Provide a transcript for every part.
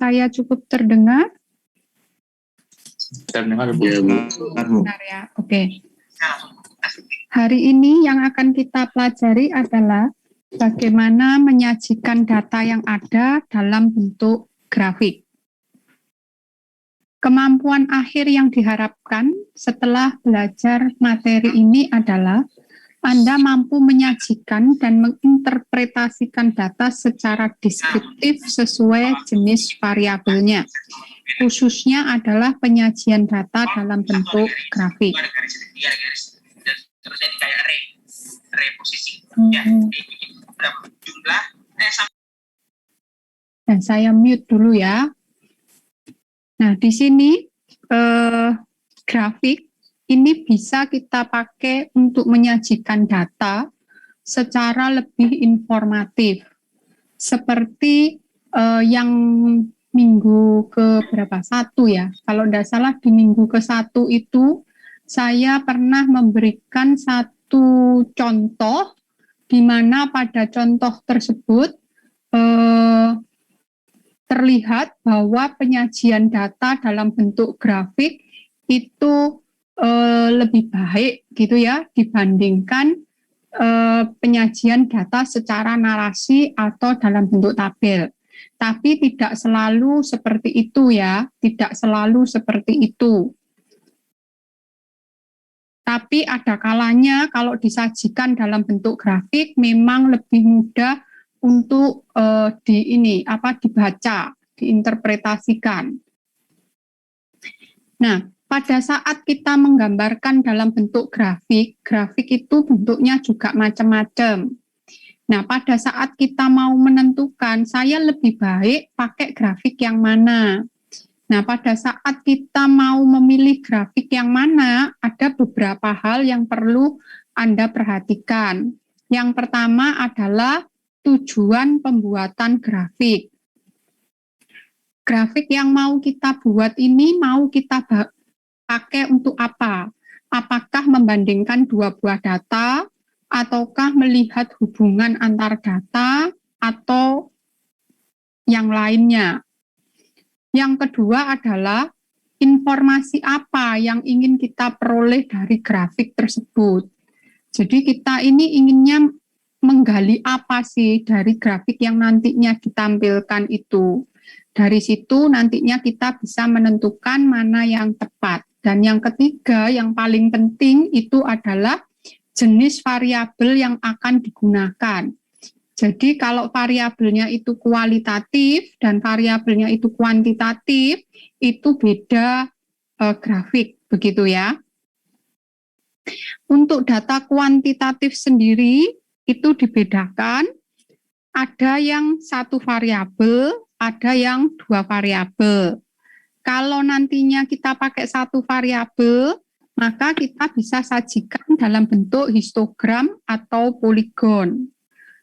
saya cukup terdengar? Terdengar, Bu. Ya, Bu. Benar ya, oke. Hari ini yang akan kita pelajari adalah bagaimana menyajikan data yang ada dalam bentuk grafik. Kemampuan akhir yang diharapkan setelah belajar materi ini adalah Anda mampu menyajikan dan menginterpretasikan data secara deskriptif sesuai jenis variabelnya. Khususnya adalah penyajian data dalam bentuk grafik. Terus jadi kayak array posisi. Ya, berapa jumlah Dan saya mute dulu ya. Nah, di sini grafik ini bisa kita pakai untuk menyajikan data secara lebih informatif. Seperti yang minggu ke berapa? 1 ya. Kalau tidak salah di minggu ke-1 itu saya pernah memberikan satu contoh di mana pada contoh tersebut terlihat bahwa penyajian data dalam bentuk grafik itu lebih baik gitu ya dibandingkan penyajian data secara narasi atau dalam bentuk tabel. Tapi tidak selalu seperti itu ya, tidak selalu seperti itu. Tapi ada kalanya kalau disajikan dalam bentuk grafik memang lebih mudah untuk dibaca, diinterpretasikan. Nah, pada saat kita menggambarkan dalam bentuk grafik, grafik itu bentuknya juga macam-macam. Nah, pada saat kita mau menentukan, saya lebih baik pakai grafik yang mana. Nah, pada saat kita mau memilih grafik yang mana, ada beberapa hal yang perlu Anda perhatikan. Yang pertama adalah tujuan pembuatan grafik. Grafik yang mau kita buat ini mau kita pakai untuk apa? Apakah membandingkan dua buah data, ataukah melihat hubungan antar data, atau yang lainnya? Yang kedua adalah informasi apa yang ingin kita peroleh dari grafik tersebut. Jadi kita ini inginnya menggali apa sih dari grafik yang nantinya ditampilkan itu. Dari situ nantinya kita bisa menentukan mana yang tepat. Dan yang ketiga, yang paling penting itu adalah jenis variabel yang akan digunakan. Jadi kalau variabelnya itu kualitatif dan variabelnya itu kuantitatif, itu beda grafik, begitu ya. Untuk data kuantitatif sendiri itu dibedakan, ada yang satu variabel, ada yang dua variabel. Kalau nantinya kita pakai satu variabel, maka kita bisa sajikan dalam bentuk histogram atau poligon.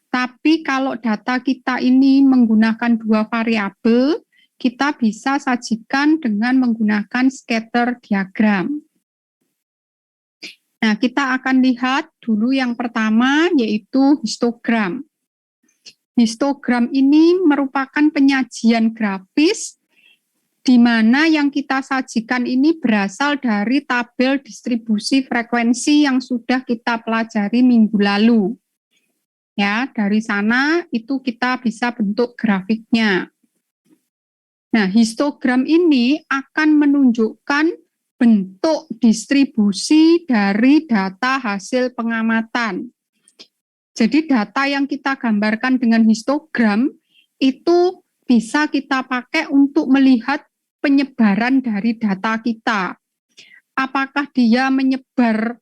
Tapi kalau data kita ini menggunakan dua variabel, kita bisa sajikan dengan menggunakan scatter diagram. Nah, kita akan lihat dulu yang pertama yaitu histogram. Histogram ini merupakan penyajian grafis di mana yang kita sajikan ini berasal dari tabel distribusi frekuensi yang sudah kita pelajari minggu lalu. Ya, dari sana itu kita bisa bentuk grafiknya. Nah, histogram ini akan menunjukkan bentuk distribusi dari data hasil pengamatan. Jadi data yang kita gambarkan dengan histogram itu bisa kita pakai untuk melihat penyebaran dari data kita. Apakah dia menyebar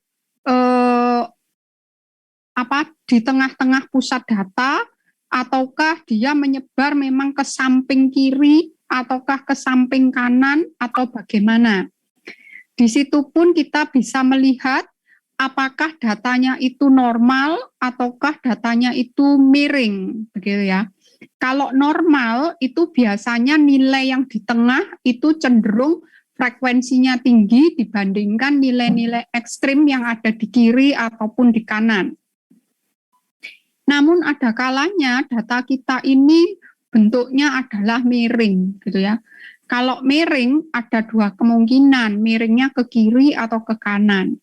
di tengah-tengah pusat data, ataukah dia menyebar memang ke samping kiri, ataukah ke samping kanan, atau bagaimana. Di situ pun kita bisa melihat apakah datanya itu normal, ataukah datanya itu miring, begitu ya. Kalau normal itu biasanya nilai yang di tengah itu cenderung frekuensinya tinggi dibandingkan nilai-nilai ekstrim yang ada di kiri ataupun di kanan. Namun ada kalanya data kita ini bentuknya adalah miring gitu ya. Kalau miring ada dua kemungkinan, miringnya ke kiri atau ke kanan.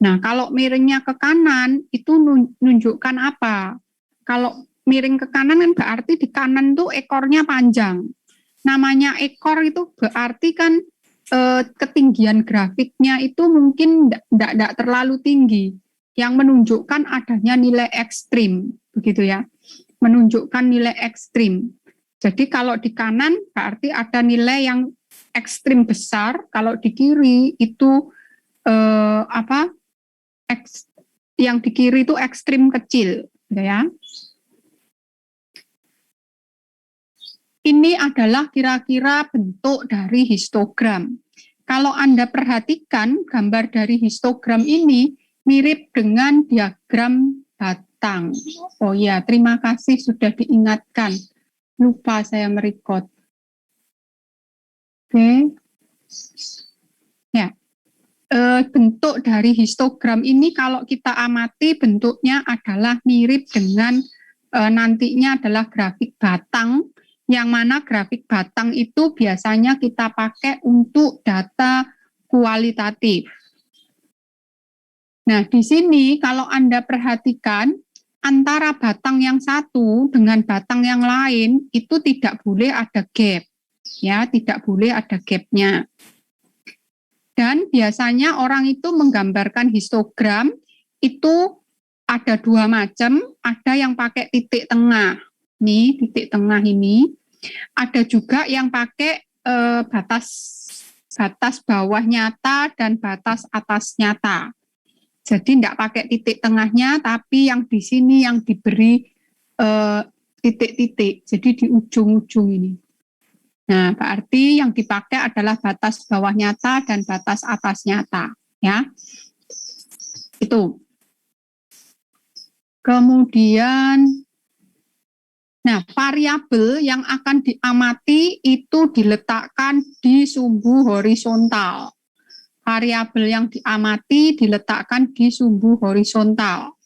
Nah, kalau miringnya ke kanan itu menunjukkan apa? Kalau miring ke kanan kan berarti di kanan tuh ekornya panjang. Namanya ekor itu berarti kan ketinggian grafiknya itu mungkin tidak terlalu tinggi, yang menunjukkan adanya nilai ekstrim, begitu ya, menunjukkan nilai ekstrim. Jadi kalau di kanan berarti ada nilai yang ekstrim besar, kalau di kiri itu yang di kiri itu ekstrim kecil, ya. Ini adalah kira-kira bentuk dari histogram. Kalau Anda perhatikan gambar dari histogram ini mirip dengan diagram batang. Oh ya, terima kasih sudah diingatkan. Lupa saya merecord. Oke. Ya. Bentuk dari histogram ini kalau kita amati bentuknya adalah mirip dengan nantinya adalah grafik batang, yang mana grafik batang itu biasanya kita pakai untuk data kualitatif. Nah, di sini kalau Anda perhatikan antara batang yang satu dengan batang yang lain itu tidak boleh ada gap, ya, tidak boleh ada gapnya. Dan biasanya orang itu menggambarkan histogram itu ada dua macam, ada yang pakai titik tengah, nih titik tengah ini, ada juga yang pakai batas bawah nyata dan batas atas nyata. Jadi tidak pakai titik tengahnya, tapi yang di sini yang diberi titik-titik, jadi di ujung-ujung ini. Nah, berarti yang dipakai adalah batas bawah nyata dan batas atas nyata, ya. Itu. Kemudian, nah, variabel yang akan diamati itu diletakkan di sumbu horizontal. Variabel yang diamati diletakkan di sumbu horizontal.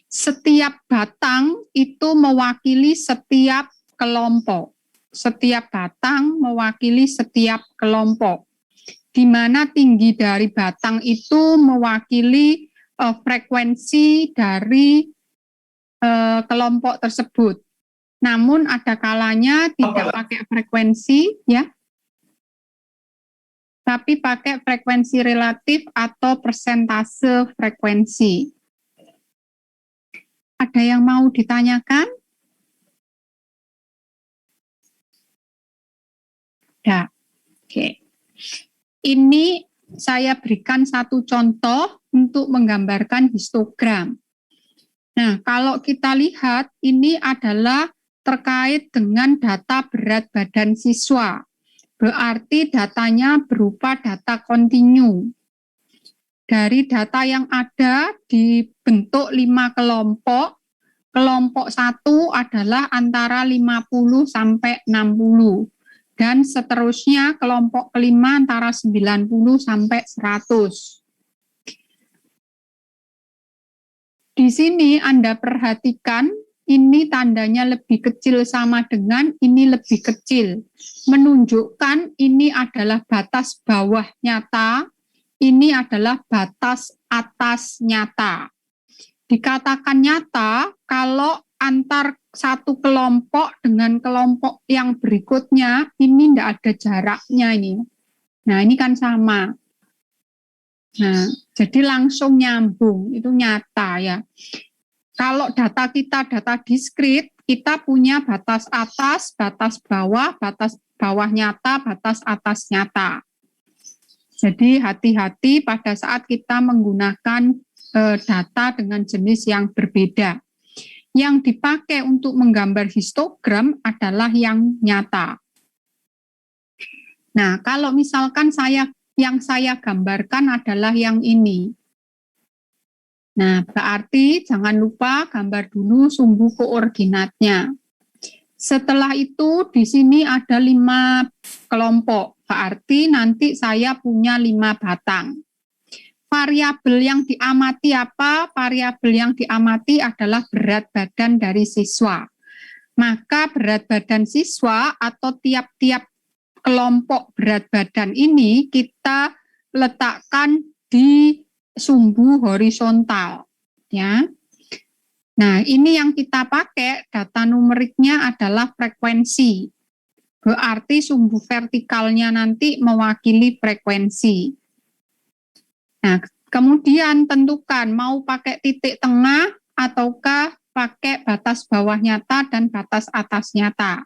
Setiap batang itu mewakili setiap kelompok. Setiap batang mewakili setiap kelompok, di mana tinggi dari batang itu mewakili frekuensi dari kelompok tersebut. Namun ada kalanya tidak pakai frekuensi, ya, tapi pakai frekuensi relatif atau persentase frekuensi. Ada yang mau ditanyakan? Ya, oke. Ini saya berikan satu contoh untuk menggambarkan histogram. Nah, kalau kita lihat ini adalah terkait dengan data berat badan siswa. Berarti datanya berupa data kontinu. Dari data yang ada dibentuk 5 kelompok. Kelompok 1 adalah antara 50 sampai 60. Dan seterusnya kelompok kelima antara 90 sampai 100. Di sini Anda perhatikan ini tandanya lebih kecil sama dengan ini lebih kecil. Menunjukkan ini adalah batas bawah nyata, ini adalah batas atas nyata. Dikatakan nyata kalau antar satu kelompok dengan kelompok yang berikutnya ini tidak ada jaraknya ini. Nah, ini kan sama. Nah, jadi langsung nyambung, itu nyata ya. Kalau data kita data diskrit, kita punya batas atas, batas bawah nyata, batas atas nyata. Jadi hati-hati pada saat kita menggunakan data dengan jenis yang berbeda. Yang dipakai untuk menggambar histogram adalah yang nyata. Nah, kalau misalkan yang saya gambarkan adalah yang ini. Nah, berarti jangan lupa gambar dulu sumbu koordinatnya. Setelah itu di sini ada 5 kelompok, berarti nanti saya punya 5 batang. Variabel yang diamati apa? Variabel yang diamati adalah berat badan dari siswa. maka berat badan siswa atau tiap-tiap kelompok berat badan ini kita letakkan di sumbu horizontal, ya. Nah, ini yang kita pakai data numeriknya adalah frekuensi. Berarti sumbu vertikalnya nanti mewakili frekuensi. Nah, kemudian tentukan mau pakai titik tengah ataukah pakai batas bawah nyata dan batas atas nyata.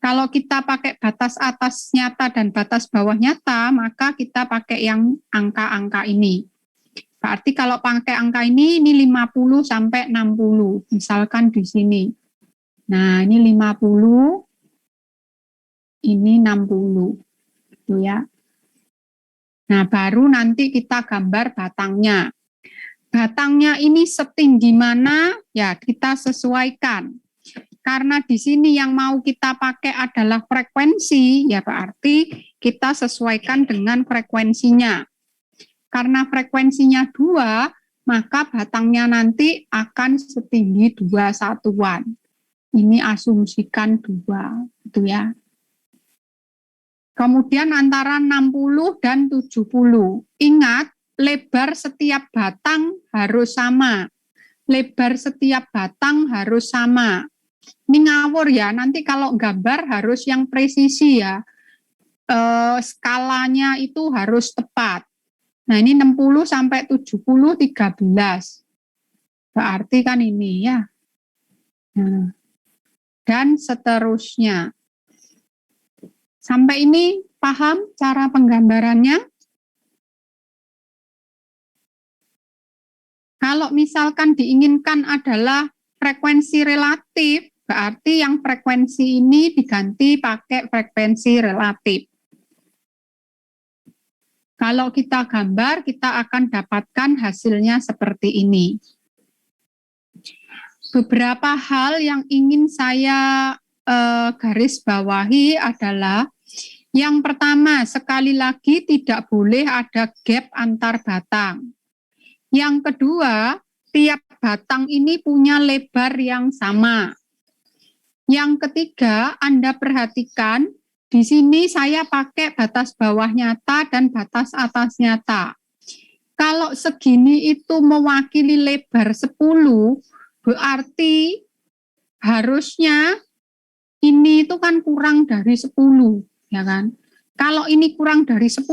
Kalau kita pakai batas atas nyata dan batas bawah nyata, maka kita pakai yang angka-angka ini. Berarti kalau pakai angka ini 50 sampai 60, misalkan di sini. Nah, ini 50, ini 60, gitu ya. Nah, baru nanti kita gambar batangnya. Batangnya ini setinggi mana? Ya, kita sesuaikan. Karena di sini yang mau kita pakai adalah frekuensi, ya berarti kita sesuaikan dengan frekuensinya. Karena frekuensinya 2, maka batangnya nanti akan setinggi 2 satuan. Ini asumsikan 2, gitu ya. Kemudian antara 60 dan 70. Ingat, lebar setiap batang harus sama. Lebar setiap batang harus sama. Ini ngawur ya, nanti kalau gambar harus yang presisi ya. Skalanya itu harus tepat. Nah, ini 60 sampai 70, 13. Berarti kan ini ya. Nah, dan seterusnya. Sampai ini paham cara penggambarannya? Kalau misalkan diinginkan adalah frekuensi relatif, berarti yang frekuensi ini diganti pakai frekuensi relatif. Kalau kita gambar, kita akan dapatkan hasilnya seperti ini. Beberapa hal yang ingin saya garis bawahi adalah yang pertama, sekali lagi tidak boleh ada gap antar batang. Yang kedua, tiap batang ini punya lebar yang sama. Yang ketiga, Anda perhatikan, di sini saya pakai batas bawah nyata dan batas atas nyata. Kalau segini itu mewakili lebar 10, berarti harusnya ini itu kan kurang dari 10, ya kan? Kalau ini kurang dari 10,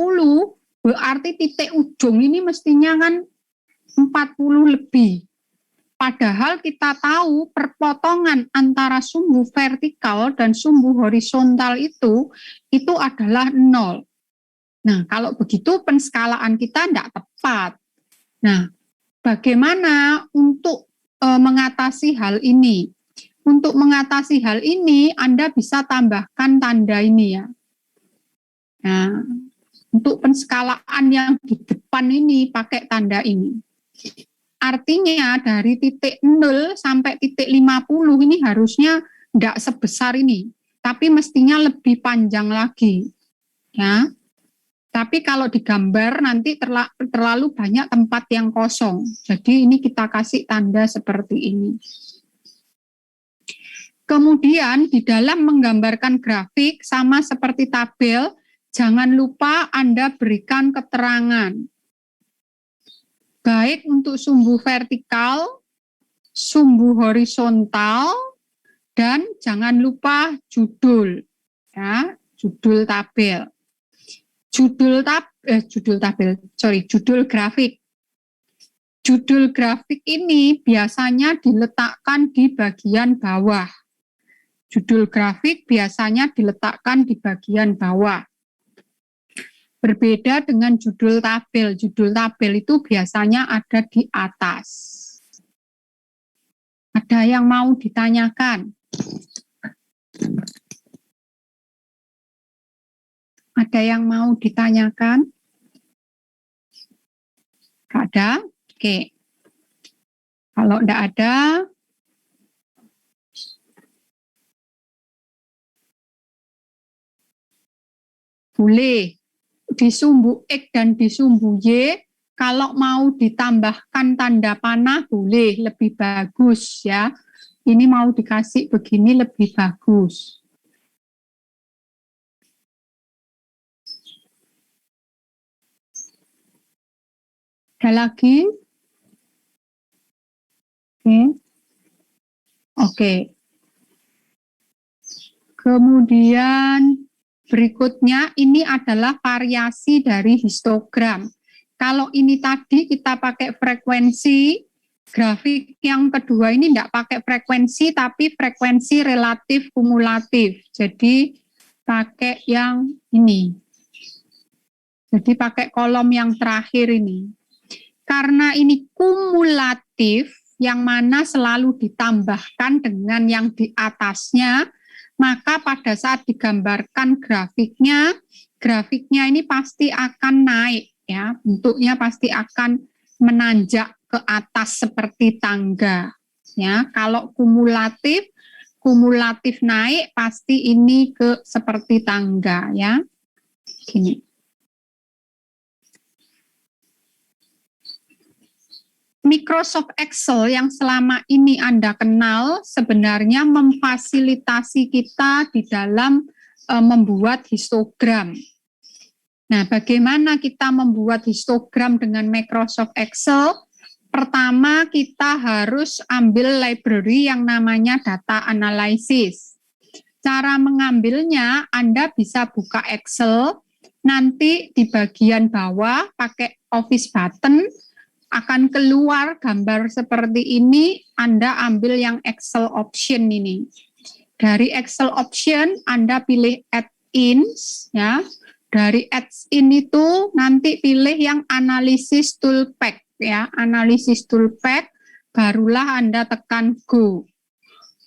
berarti titik ujung ini mestinya kan 40 lebih. Padahal kita tahu perpotongan antara sumbu vertikal dan sumbu horizontal itu adalah 0. Nah, kalau begitu penskalaan kita tidak tepat. Nah, bagaimana untuk mengatasi hal ini? Untuk mengatasi hal ini, Anda bisa tambahkan tanda ini ya. Nah, untuk penskalaan yang di depan ini pakai tanda ini. Artinya dari titik 0 sampai titik 50 ini harusnya tidak sebesar ini, tapi mestinya lebih panjang lagi. Ya. Tapi kalau digambar nanti terlalu banyak tempat yang kosong. Jadi ini kita kasih tanda seperti ini. Kemudian di dalam menggambarkan grafik sama seperti tabel, jangan lupa Anda berikan keterangan. Baik untuk sumbu vertikal, sumbu horizontal, dan jangan lupa judul, ya, judul tabel. Judul grafik. Judul grafik ini biasanya diletakkan di bagian bawah. Judul grafik biasanya diletakkan di bagian bawah. Berbeda dengan judul tabel. Judul tabel itu biasanya ada di atas. Ada yang mau ditanyakan? Ada yang mau ditanyakan? Tidak ada? Oke. Kalau tidak ada, boleh di sumbu X dan di sumbu Y, kalau mau ditambahkan tanda panah boleh, lebih bagus ya. Ini mau dikasih begini lebih bagus. Ada lagi? Oke. Kemudian berikutnya ini adalah variasi dari histogram. Kalau ini tadi kita pakai frekuensi, grafik yang kedua ini tidak pakai frekuensi, tapi frekuensi relatif kumulatif. Jadi pakai yang ini. Jadi pakai kolom yang terakhir ini. Karena ini kumulatif, yang mana selalu ditambahkan dengan yang di atasnya, maka pada saat digambarkan grafiknya ini pasti akan naik, ya, bentuknya pasti akan menanjak ke atas seperti tangga. Ya, kalau kumulatif naik pasti ini ke seperti tangga, ya. Gini. Microsoft Excel yang selama ini Anda kenal sebenarnya memfasilitasi kita di dalam membuat histogram. Nah, bagaimana kita membuat histogram dengan Microsoft Excel? Pertama, kita harus ambil library yang namanya data analysis. Cara mengambilnya, Anda bisa buka Excel, nanti di bagian bawah pakai Office button, akan keluar gambar seperti ini, Anda ambil yang Excel option ini. Dari Excel option, Anda pilih add-ins, ya. Dari add-in itu nanti pilih yang analysis toolpath, ya. Analysis toolpath, barulah Anda tekan go.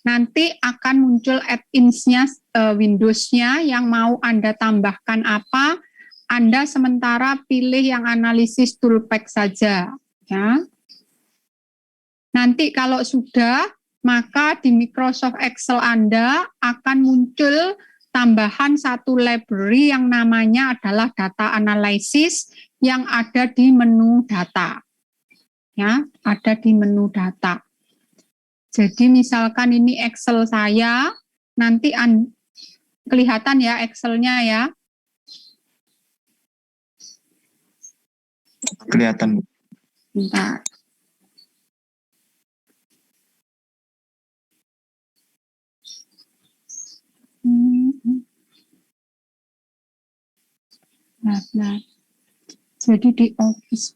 Nanti akan muncul add-ins-nya, Windows-nya yang mau Anda tambahkan apa, Anda sementara pilih yang analisis toolpath saja. Ya. Nanti kalau sudah, maka di Microsoft Excel Anda akan muncul tambahan satu library yang namanya adalah data analysis yang ada di menu data. Ya, ada di menu data. Jadi misalkan ini Excel saya, nanti kelihatan ya Excel-nya ya. Kelihatan. Bentar. Nah. Jadi di Office.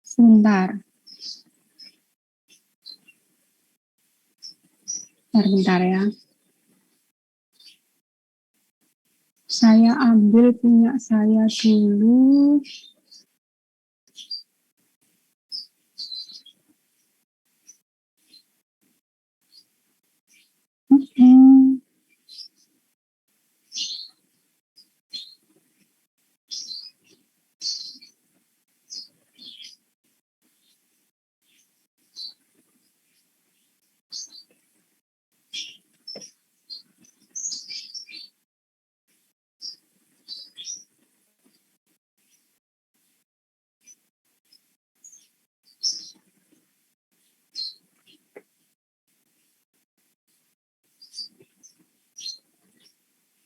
Sebentar. Bentar ya. Saya ambil punya saya dulu.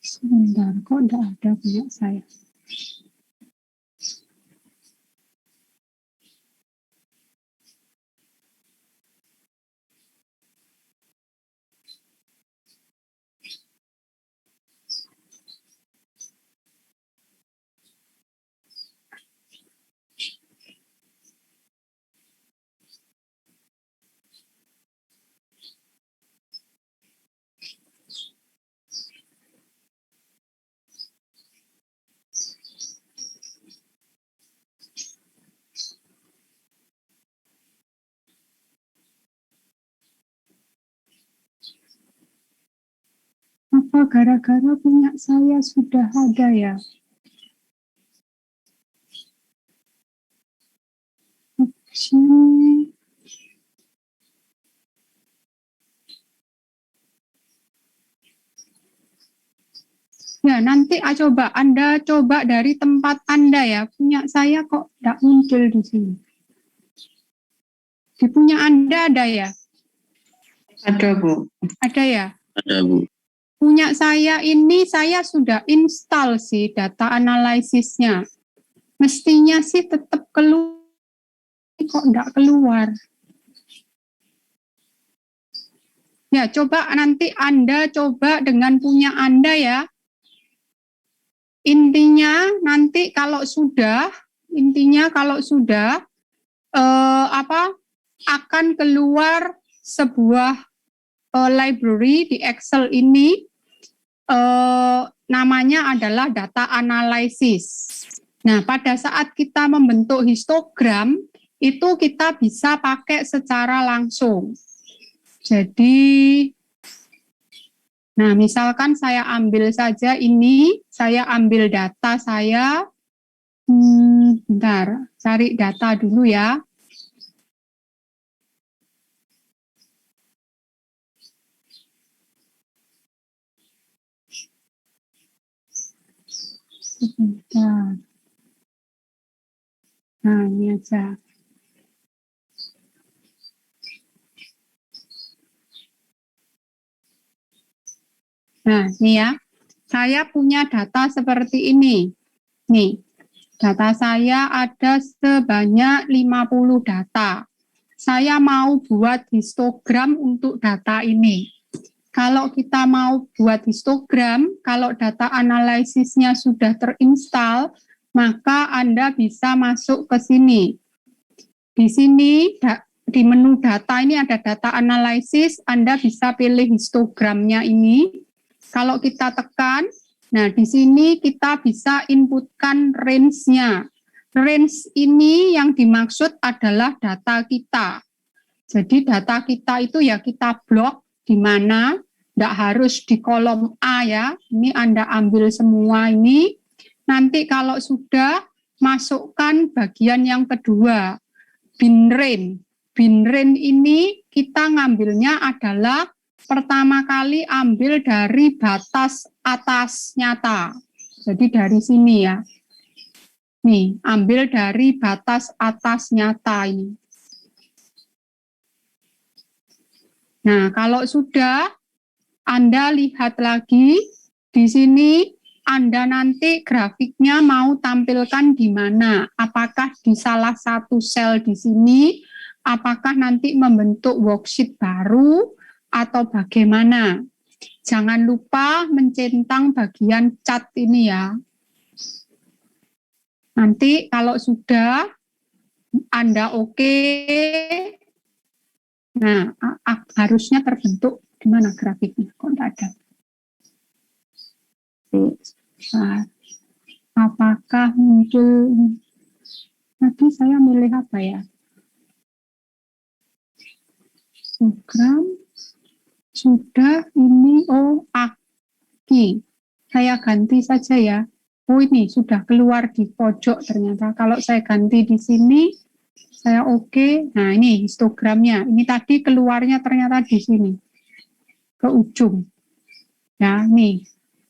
Sebentar, kok tidak ada punya saya? Apa gara-gara punya saya sudah ada ya? Option. Ya, nanti Anda coba dari tempat Anda ya. Punya saya kok tidak muncul di sini. Di punya Anda ada ya? Ada, Bu. Ada ya? Ada, Bu. Punya saya ini saya sudah install sih data analisisnya. Mestinya sih tetap keluar. Kok tidak keluar? Ya, coba nanti Anda coba dengan punya Anda ya. Intinya kalau sudah akan keluar sebuah library di Excel ini, namanya adalah data analysis. Nah, pada saat kita membentuk histogram itu kita bisa pakai secara langsung. Jadi, nah misalkan saya ambil saja ini, saya ambil data saya, bentar, cari data dulu ya. Sebentar. Nah, ini aja. Nah, ini ya. Saya punya data seperti ini. Nih, data saya ada sebanyak 50 data. Saya mau buat histogram untuk data ini. Kalau kita mau buat histogram, kalau data analisisnya sudah terinstall, maka Anda bisa masuk ke sini. Di sini, di menu data ini ada data analisis, Anda bisa pilih histogramnya ini. Kalau kita tekan, nah di sini kita bisa inputkan range-nya. Range ini yang dimaksud adalah data kita. Jadi data kita itu ya kita blok di mana, tidak harus di kolom A ya. Ini Anda ambil semua ini. Nanti kalau sudah, masukkan bagian yang kedua, bin range. Bin range ini kita ngambilnya adalah pertama kali ambil dari batas atas nyata. Jadi dari sini ya. Nih, ambil dari batas atas nyata ini. Nah, kalau sudah Anda lihat lagi di sini, Anda nanti grafiknya mau tampilkan di mana? Apakah di salah satu sel di sini? Apakah nanti membentuk worksheet baru atau bagaimana? Jangan lupa mencentang bagian cat ini ya. Nanti kalau sudah Anda oke, nah harusnya terbentuk di mana grafiknya? Kok tidak ada? Apakah muncul? Tadi saya milih apa ya? Program sudah ini aki. Saya ganti saja ya. Oh ini sudah keluar di pojok ternyata. Kalau saya ganti di sini, saya oke. Nah ini histogramnya. Ini tadi keluarnya ternyata di sini ke ujung. Ya nih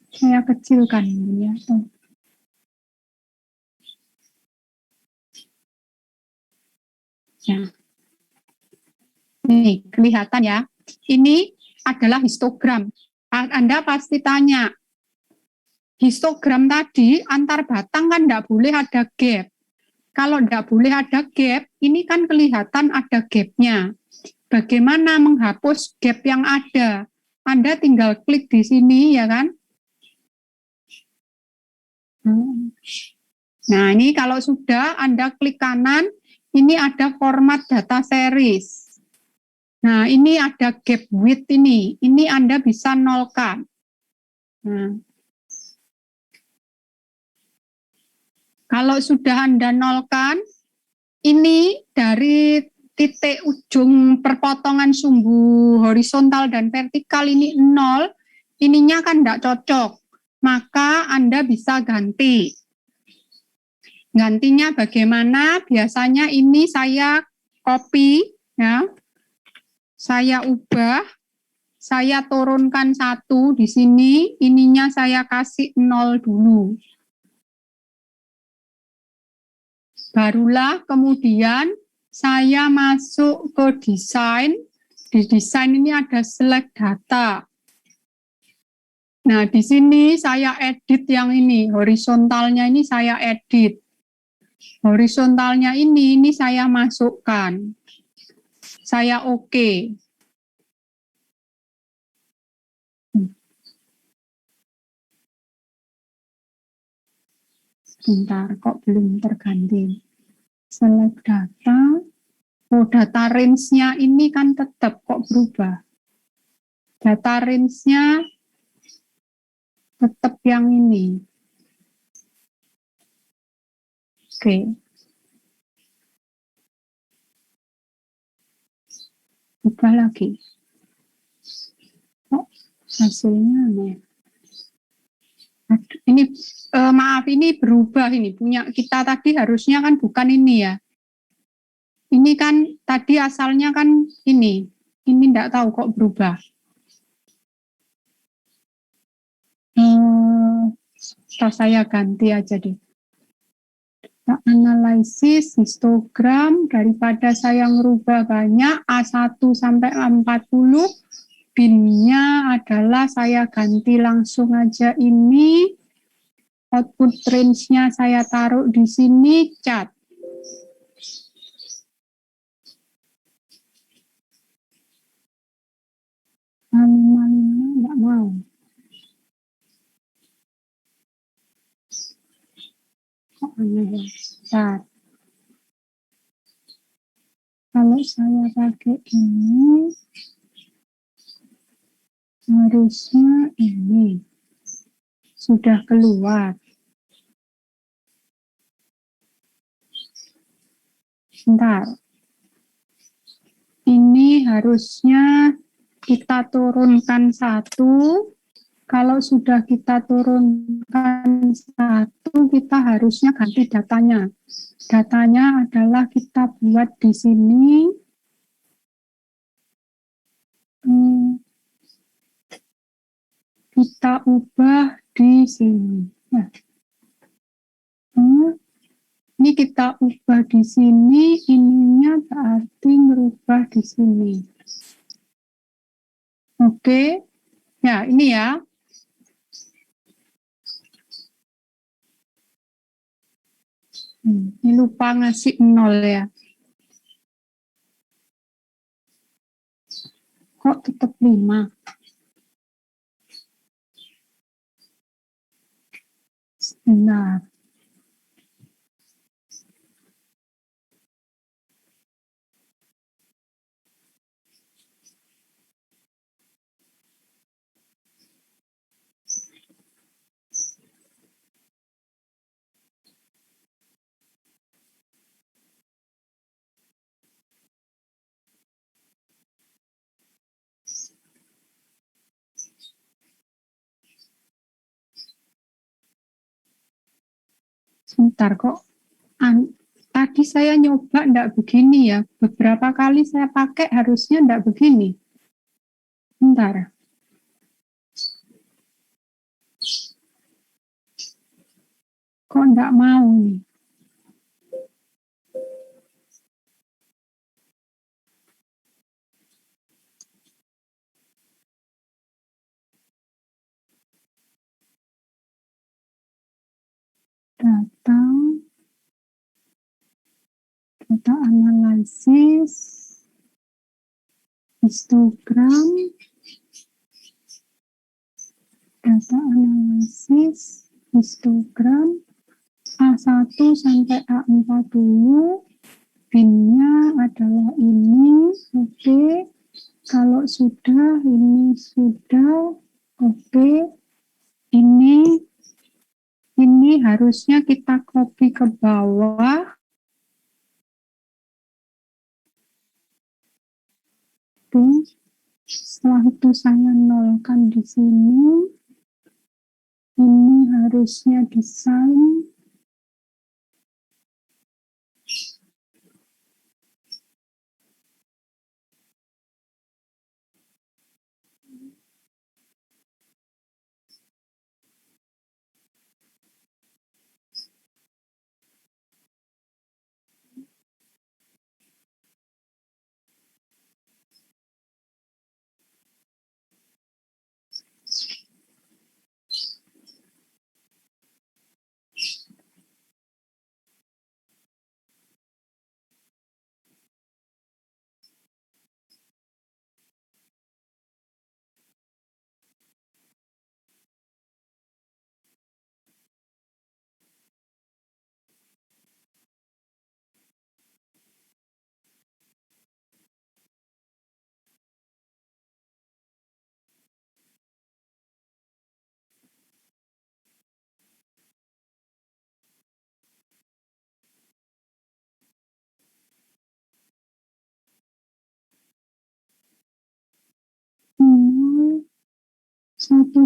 saya kecilkan ini ya. Ya. Nih, kelihatan ya. Ini adalah histogram. Anda pasti tanya, histogram tadi antar batang kan tidak boleh ada gap. Kalau tidak boleh ada gap, ini kan kelihatan ada gapnya. Bagaimana menghapus gap yang ada? Anda tinggal klik di sini, ya kan? Nah, ini kalau sudah Anda klik kanan, ini ada format data series. Nah, ini ada gap width ini. Ini Anda bisa nolkan. Nah, kalau sudah Anda nolkan, ini dari titik ujung perpotongan sumbu horizontal dan vertikal ini 0, ininya kan tidak cocok. Maka Anda bisa ganti. Gantinya bagaimana? Biasanya ini saya copy, ya. Saya ubah, saya turunkan 1 di sini, ininya saya kasih 0 dulu. Barulah kemudian saya masuk ke desain. Di desain ini ada select data. Nah, di sini saya edit yang ini, horizontalnya ini saya edit. Horizontalnya ini saya masukkan. Saya oke. Bentar, kok belum terganti. Select data. Oh, data range-nya ini kan tetap kok berubah. Data range-nya tetap yang ini. Oke. Ubah lagi. Oh, hasilnya aneh. Ini maaf, ini berubah ini. Punya kita tadi harusnya kan bukan ini ya. Ini kan tadi asalnya kan ini. Ini enggak tahu kok berubah. Atau saya ganti aja deh. Analisis histogram, daripada saya ngerubah banyak A1 sampai A40, bin-nya adalah saya ganti langsung aja ini, output range-nya saya taruh di sini, cat. Enggak mau. Kok aneh ya? Cat. Kalau saya pakai ini, harusnya ini sudah keluar. Bentar. Ini harusnya kita turunkan 1. Kalau sudah kita turunkan 1, kita harusnya ganti datanya. Datanya adalah kita buat di sini. Kita ubah di sini. Nah, ini kita ubah di sini, ininya berarti merubah di sini. Oke, ya ini ya. Ini lupa ngasih 0 ya. Kok tetap 5? Benar. Sebentar kok. Tadi saya nyoba enggak begini ya. Beberapa kali saya pakai harusnya enggak begini. Bentar. Kok enggak mau nih? Data analisis, histogram, data analisis, histogram, A1 sampai A40, bin-nya adalah ini, oke. Kalau sudah, ini sudah, oke. Ini harusnya kita copy ke bawah. Setelah itu saya nolkan di sini. Ini harusnya desain.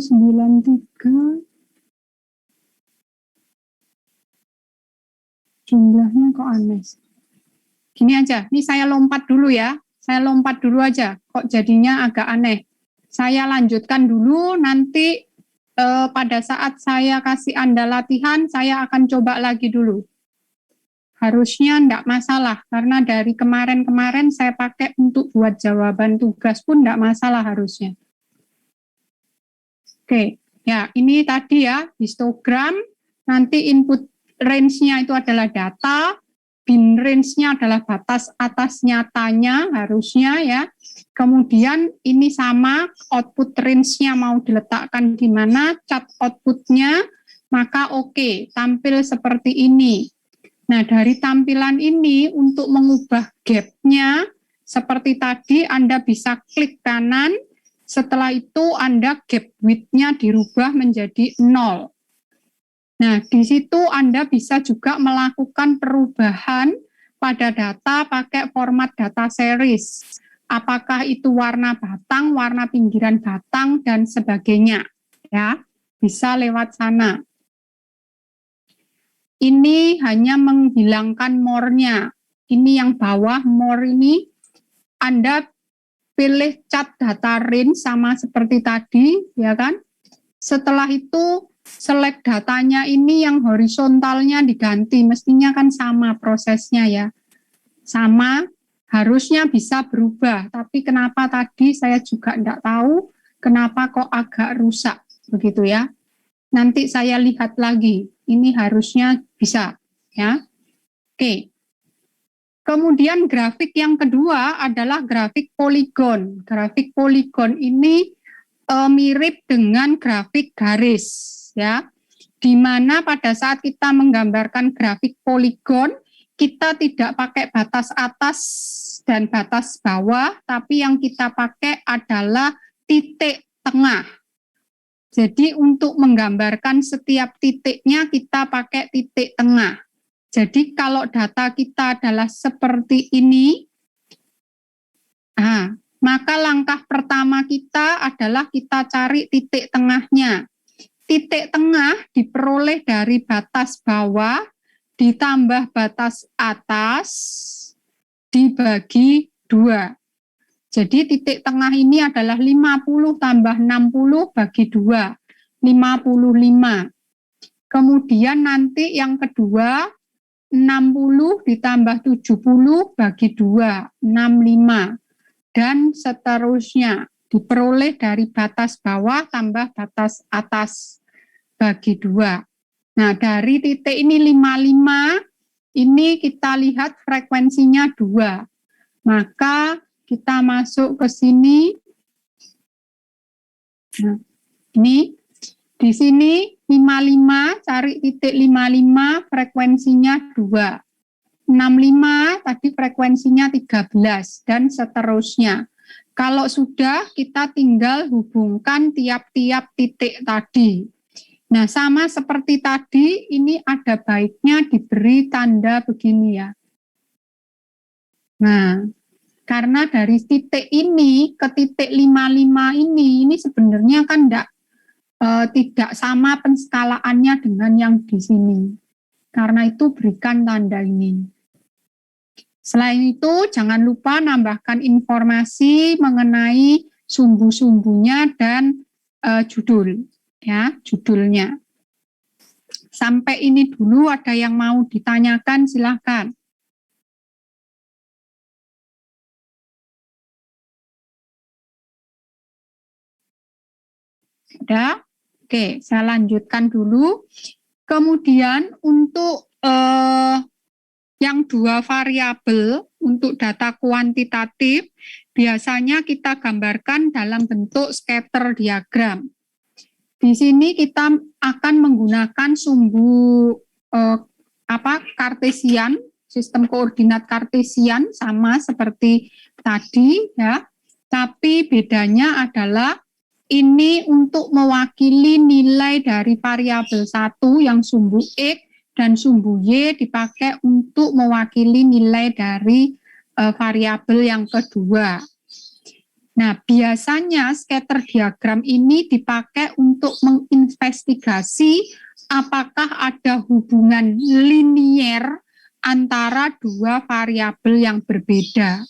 193. Jumlahnya kok aneh. Gini aja, ini saya lompat dulu ya. Saya lompat dulu aja, kok jadinya agak aneh. Saya lanjutkan dulu, nanti pada saat saya kasih Anda latihan, saya akan coba lagi dulu. Harusnya enggak masalah, karena dari kemarin-kemarin saya pakai untuk buat jawaban tugas pun enggak masalah harusnya. Oke, ya ini tadi ya, histogram, nanti input range-nya itu adalah data, bin range-nya adalah batas atas nyatanya harusnya ya. Kemudian ini sama, output range-nya mau diletakkan di mana, cat output-nya, maka oke, tampil seperti ini. Nah, dari tampilan ini untuk mengubah gap-nya, seperti tadi Anda bisa klik kanan, setelah itu Anda gap width-nya dirubah menjadi 0. Nah, di situ Anda bisa juga melakukan perubahan pada data pakai format data series. Apakah itu warna batang, warna pinggiran batang, dan sebagainya. Ya, bisa lewat sana. Ini hanya menghilangkan more-nya. Ini yang bawah more ini, Anda pilih cat data range sama seperti tadi, ya kan? Setelah itu, select datanya ini yang horizontalnya diganti, mestinya kan sama prosesnya ya. Sama, harusnya bisa berubah, tapi kenapa tadi saya juga enggak tahu, kenapa kok agak rusak, begitu ya. Nanti saya lihat lagi, ini harusnya bisa, ya. Oke. Kemudian grafik yang kedua adalah grafik poligon. Grafik poligon ini mirip dengan grafik garis, ya. Di mana pada saat kita menggambarkan grafik poligon, kita tidak pakai batas atas dan batas bawah, tapi yang kita pakai adalah titik tengah. Jadi untuk menggambarkan setiap titiknya kita pakai titik tengah. Jadi kalau data kita adalah seperti ini, maka langkah pertama kita adalah kita cari titik tengahnya. Titik tengah diperoleh dari batas bawah ditambah batas atas dibagi 2. Jadi titik tengah ini adalah 50 tambah 60 bagi 2, 55. Kemudian nanti yang kedua, 60 ditambah 70 bagi 2, 65. Dan seterusnya, diperoleh dari batas bawah tambah batas atas bagi 2. Nah, dari titik ini 55, ini kita lihat frekuensinya 2. Maka kita masuk ke sini. Nah, ini di sini 55, cari titik 55, frekuensinya 2. 65 tadi frekuensinya 13 dan seterusnya. Kalau sudah, kita tinggal hubungkan tiap-tiap titik tadi. Nah, sama seperti tadi, ini ada baiknya diberi tanda begini ya. Nah, karena dari titik ini ke titik 55 ini sebenarnya kan tidak sama penskalaannya dengan yang di sini. Karena itu berikan tanda ini. Selain itu, jangan lupa nambahkan informasi mengenai sumbu-sumbunya dan judul, ya, judulnya. Sampai ini dulu, ada yang mau ditanyakan, silakan. Ada? Oke, saya lanjutkan dulu. Kemudian untuk yang 2 variabel untuk data kuantitatif, biasanya kita gambarkan dalam bentuk scatter diagram. Di sini kita akan menggunakan sumbu kartesian, sistem koordinat kartesian sama seperti tadi ya. Tapi bedanya adalah ini untuk mewakili nilai dari variabel 1 yang sumbu X dan sumbu Y dipakai untuk mewakili nilai dari variabel yang kedua. Nah, biasanya scatter diagram ini dipakai untuk menginvestigasi apakah ada hubungan linier antara dua variabel yang berbeda.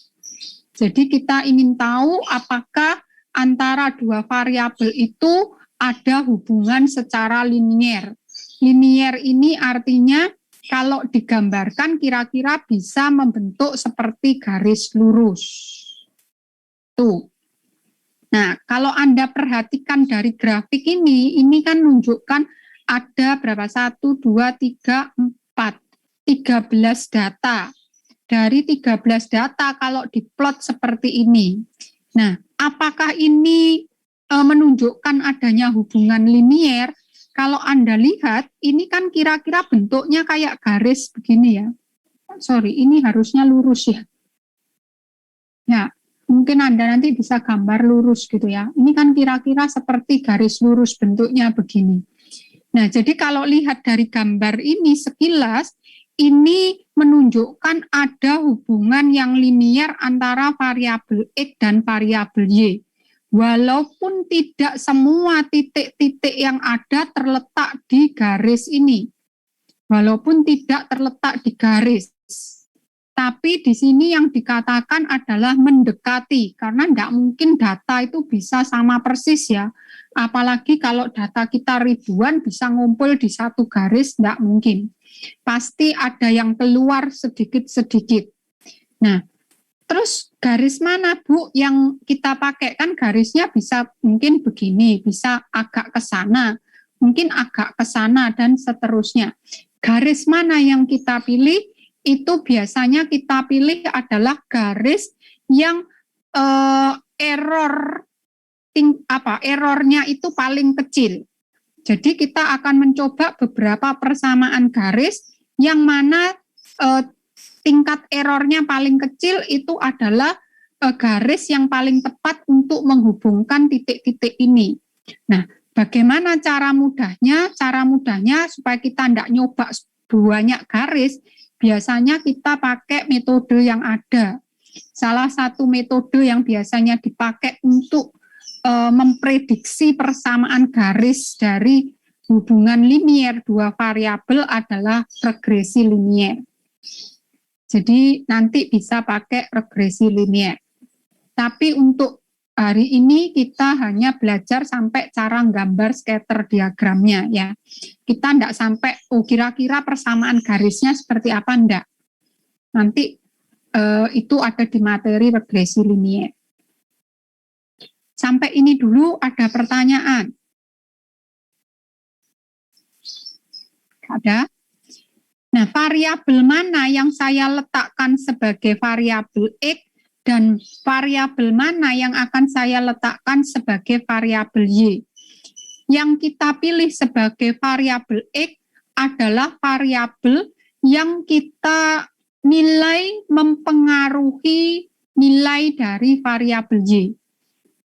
Jadi kita ingin tahu apakah antara dua variabel itu ada hubungan secara linier. Linier ini artinya kalau digambarkan kira-kira bisa membentuk seperti garis lurus. Tuh. Nah, kalau Anda perhatikan dari grafik ini kan menunjukkan ada berapa? 1, 2, 3, 4. 13 data. Dari 13 data kalau diplot seperti ini. Nah, apakah ini menunjukkan adanya hubungan linier? Kalau Anda lihat, ini kan kira-kira bentuknya kayak garis begini ya. Sorry, ini harusnya lurus ya. Ya, mungkin Anda nanti bisa gambar lurus gitu ya. Ini kan kira-kira seperti garis lurus bentuknya begini. Nah, jadi kalau lihat dari gambar ini sekilas, ini menunjukkan ada hubungan yang linier antara variabel X dan variabel Y. Walaupun tidak semua titik-titik yang ada terletak di garis ini. Walaupun tidak terletak di garis. Tapi di sini yang dikatakan adalah mendekati, karena tidak mungkin data itu bisa sama persis ya. Apalagi kalau data kita ribuan bisa ngumpul di satu garis, tidak mungkin. Pasti ada yang keluar sedikit-sedikit. Nah, terus garis mana Bu yang kita pakai? Kan garisnya bisa mungkin begini, bisa agak ke sana, mungkin agak ke sana, dan seterusnya. Garis mana yang kita pilih? Itu biasanya kita pilih adalah garis yang errornya itu paling kecil. Jadi kita akan mencoba beberapa persamaan garis yang mana tingkat errornya paling kecil itu adalah garis yang paling tepat untuk menghubungkan titik-titik ini. Nah, bagaimana cara mudahnya? Cara mudahnya supaya kita tidak nyoba banyak garis, biasanya kita pakai metode yang ada. Salah satu metode yang biasanya dipakai untuk memprediksi persamaan garis dari hubungan linier dua variabel adalah regresi linier. Jadi nanti bisa pakai regresi linier. Tapi untuk hari ini kita hanya belajar sampai cara gambar scatter diagramnya ya. Kita enggak sampai kira-kira persamaan garisnya seperti apa, enggak. Nanti itu ada di materi regresi linier. Sampai ini dulu ada pertanyaan. Ada? Nah, variabel mana yang saya letakkan sebagai variabel X dan variabel mana yang akan saya letakkan sebagai variabel Y? Yang kita pilih sebagai variabel X adalah variabel yang kita nilai mempengaruhi nilai dari variabel Y.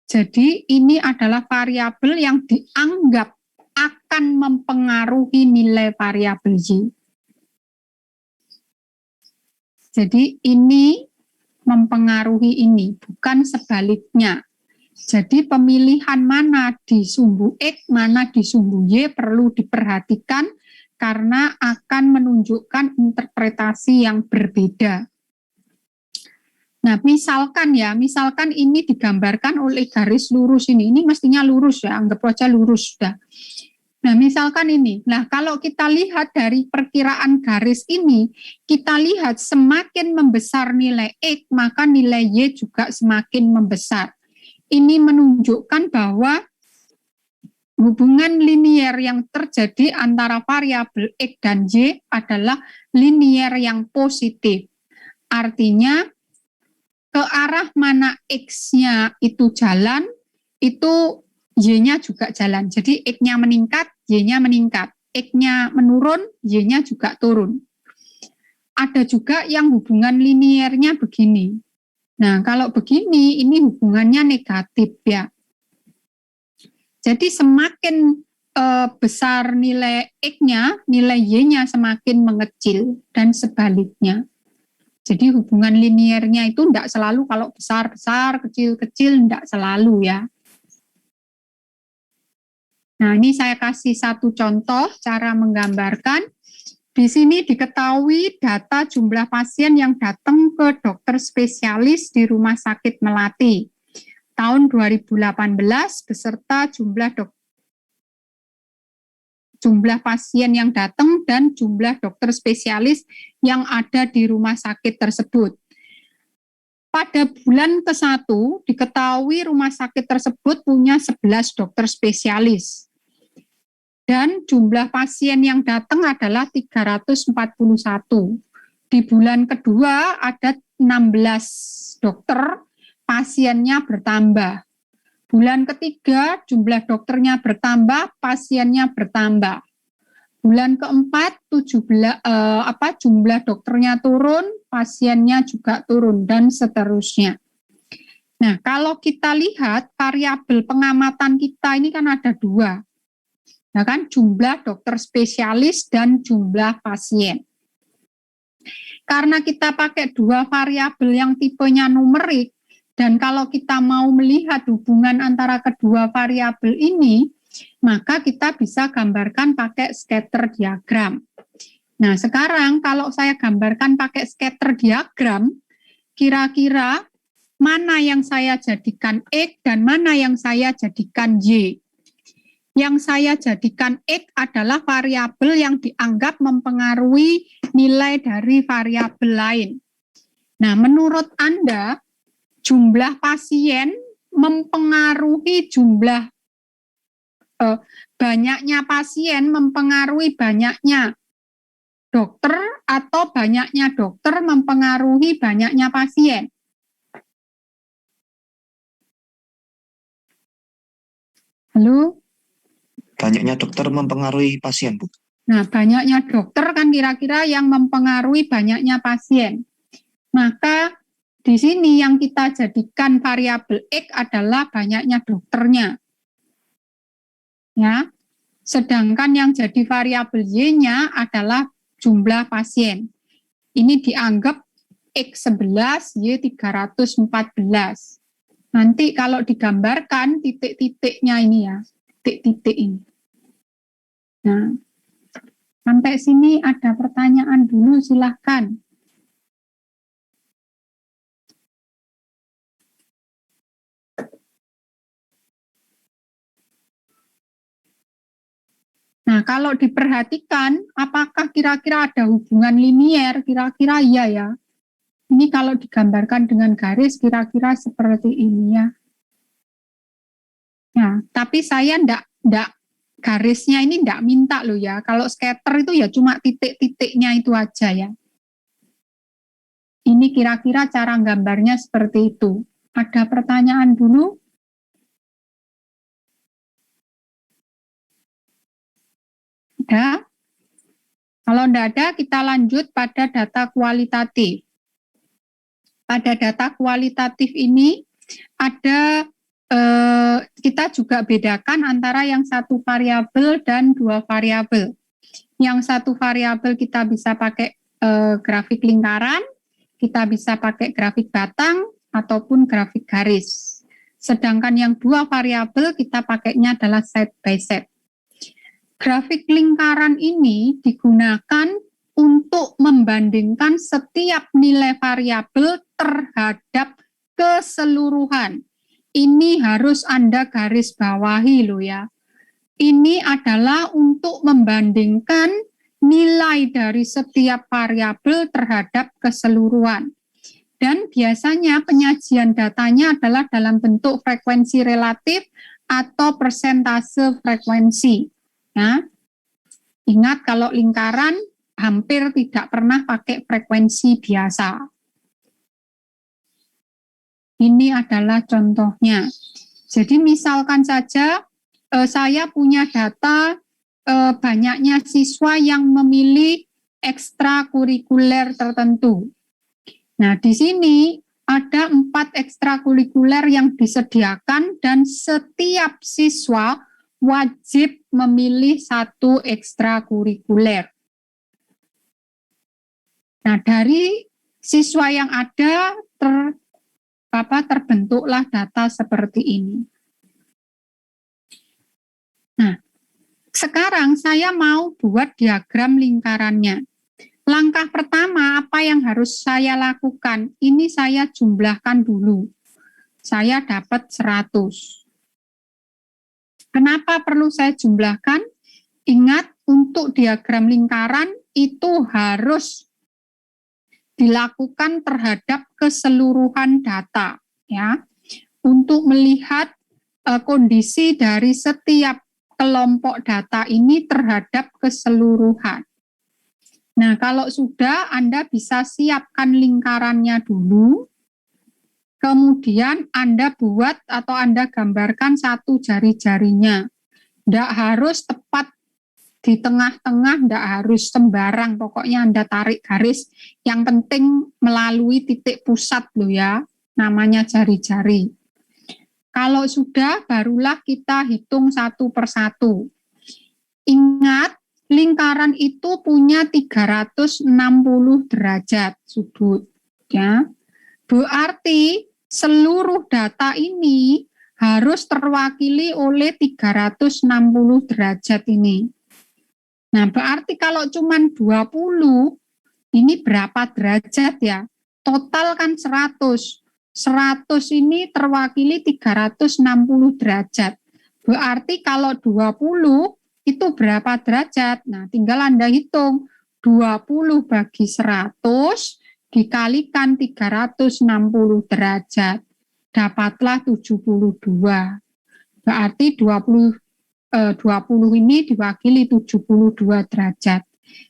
Jadi ini adalah variabel yang dianggap akan mempengaruhi nilai variabel Y. Jadi ini mempengaruhi ini, bukan sebaliknya. Jadi pemilihan mana di sumbu X, mana di sumbu Y perlu diperhatikan karena akan menunjukkan interpretasi yang berbeda. Nah, misalkan ini digambarkan oleh garis lurus ini mestinya lurus ya, anggap aja lurus sudah. Nah, misalkan ini. Nah, kalau kita lihat dari perkiraan garis ini, kita lihat semakin membesar nilai X, maka nilai Y juga semakin membesar. Ini menunjukkan bahwa hubungan linier yang terjadi antara variabel X dan Y adalah linier yang positif. Artinya, ke arah mana X-nya itu jalan, itu Y-nya juga jalan. Jadi X-nya meningkat, Y-nya meningkat. X-nya menurun, Y-nya juga turun. Ada juga yang hubungan liniernya begini. Nah, kalau begini, ini hubungannya negatif ya. Jadi semakin besar nilai X-nya, nilai Y-nya semakin mengecil dan sebaliknya. Jadi hubungan liniernya itu tidak selalu kalau besar-besar, kecil-kecil, tidak selalu ya. Nah, ini saya kasih satu contoh cara menggambarkan. Di sini diketahui data jumlah pasien yang datang ke dokter spesialis di Rumah Sakit Melati tahun 2018 beserta jumlah pasien yang datang dan jumlah dokter spesialis yang ada di rumah sakit tersebut. Pada bulan ke-1 diketahui rumah sakit tersebut punya 11 dokter spesialis. Dan jumlah pasien yang datang adalah 341. Di bulan kedua ada 16 dokter, pasiennya bertambah. Bulan ketiga jumlah dokternya bertambah, pasiennya bertambah. Bulan keempat jumlah dokternya turun, pasiennya juga turun dan seterusnya. Nah, kalau kita lihat variabel pengamatan kita ini kan ada dua. Nah, kan jumlah dokter spesialis dan jumlah pasien. Karena kita pakai dua variabel yang tipenya numerik, dan kalau kita mau melihat hubungan antara kedua variabel ini, maka kita bisa gambarkan pakai scatter diagram. Nah, sekarang kalau saya gambarkan pakai scatter diagram, kira-kira mana yang saya jadikan X dan mana yang saya jadikan Y. Yang saya jadikan X adalah variabel yang dianggap mempengaruhi nilai dari variabel lain. Nah, menurut Anda, jumlah pasien mempengaruhi banyaknya pasien mempengaruhi banyaknya dokter atau banyaknya dokter mempengaruhi banyaknya pasien? Halo? Banyaknya dokter mempengaruhi pasien, Bu. Nah, banyaknya dokter kan kira-kira yang mempengaruhi banyaknya pasien. Maka di sini yang kita jadikan variabel X adalah banyaknya dokternya. Ya. Sedangkan yang jadi variabel Y-nya adalah jumlah pasien. Ini dianggap X11, Y314. Nanti kalau digambarkan titik-titiknya ini ya, titik-titik ini. Nah, sampai sini ada pertanyaan dulu, silahkan. Nah, kalau diperhatikan, apakah kira-kira ada hubungan linier? Kira-kira iya ya. Ini kalau digambarkan dengan garis, kira-kira seperti ini ya. Nah, tapi saya ndak garisnya ini ndak minta loh ya. Kalau scatter itu ya cuma titik-titiknya itu aja ya. Ini kira-kira cara gambarnya seperti itu. Ada pertanyaan dulu? Ada? Kalau tidak ada, kita lanjut pada data kualitatif. Pada data kualitatif ini ada kita juga bedakan antara yang satu variabel dan dua variabel. Yang satu variabel kita bisa pakai grafik lingkaran, kita bisa pakai grafik batang ataupun grafik garis. Sedangkan yang dua variabel kita pakainya adalah set by set. Grafik lingkaran ini digunakan untuk membandingkan setiap nilai variabel terhadap keseluruhan. Ini harus Anda garis bawahi loh ya. Ini adalah untuk membandingkan nilai dari setiap variabel terhadap keseluruhan. Dan biasanya penyajian datanya adalah dalam bentuk frekuensi relatif atau persentase frekuensi. Nah, ingat kalau lingkaran hampir tidak pernah pakai frekuensi biasa. Ini adalah contohnya. Jadi misalkan saja saya punya data banyaknya siswa yang memilih ekstrakurikuler tertentu. Nah, di sini ada 4 ekstrakurikuler yang disediakan dan setiap siswa wajib memilih 1 ekstrakurikuler. Nah, dari siswa yang ada terbentuklah data seperti ini. Nah, sekarang saya mau buat diagram lingkarannya. Langkah pertama, apa yang harus saya lakukan? Ini saya jumlahkan dulu. Saya dapat 100. Kenapa perlu saya jumlahkan? Ingat, untuk diagram lingkaran itu harus dilakukan terhadap keseluruhan data, ya, untuk melihat kondisi dari setiap kelompok data ini terhadap keseluruhan. Nah, kalau sudah, Anda bisa siapkan lingkarannya dulu, kemudian Anda buat atau Anda gambarkan satu jari-jarinya. Tidak harus tepat di tengah-tengah, tidak harus sembarang, pokoknya Anda tarik garis, yang penting melalui titik pusat loh ya, namanya jari-jari. Kalau sudah, barulah kita hitung satu persatu. Ingat, lingkaran itu punya 360 derajat sudut. Ya. Berarti seluruh data ini harus terwakili oleh 360 derajat ini. Nah, berarti kalau cuma 20, ini berapa derajat ya? Total kan 100. 100 ini terwakili 360 derajat. Berarti kalau 20 itu berapa derajat? Nah, tinggal Anda hitung. 20 bagi 100 dikalikan 360 derajat. Dapatlah 72. Berarti 20 ini diwakili 72 derajat.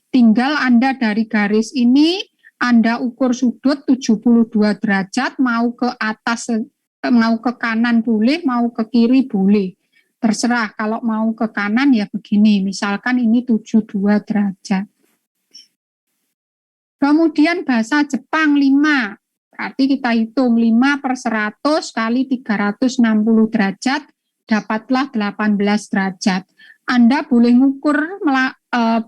Tinggal Anda dari garis ini, Anda ukur sudut 72 derajat, mau ke atas, mau ke kanan boleh, mau ke kiri boleh. Terserah, kalau mau ke kanan ya begini, misalkan ini 72 derajat. Kemudian bahasa Jepang 5, berarti kita hitung 5 per 100 kali 360 derajat, dapatlah 18 derajat. Anda boleh ngukur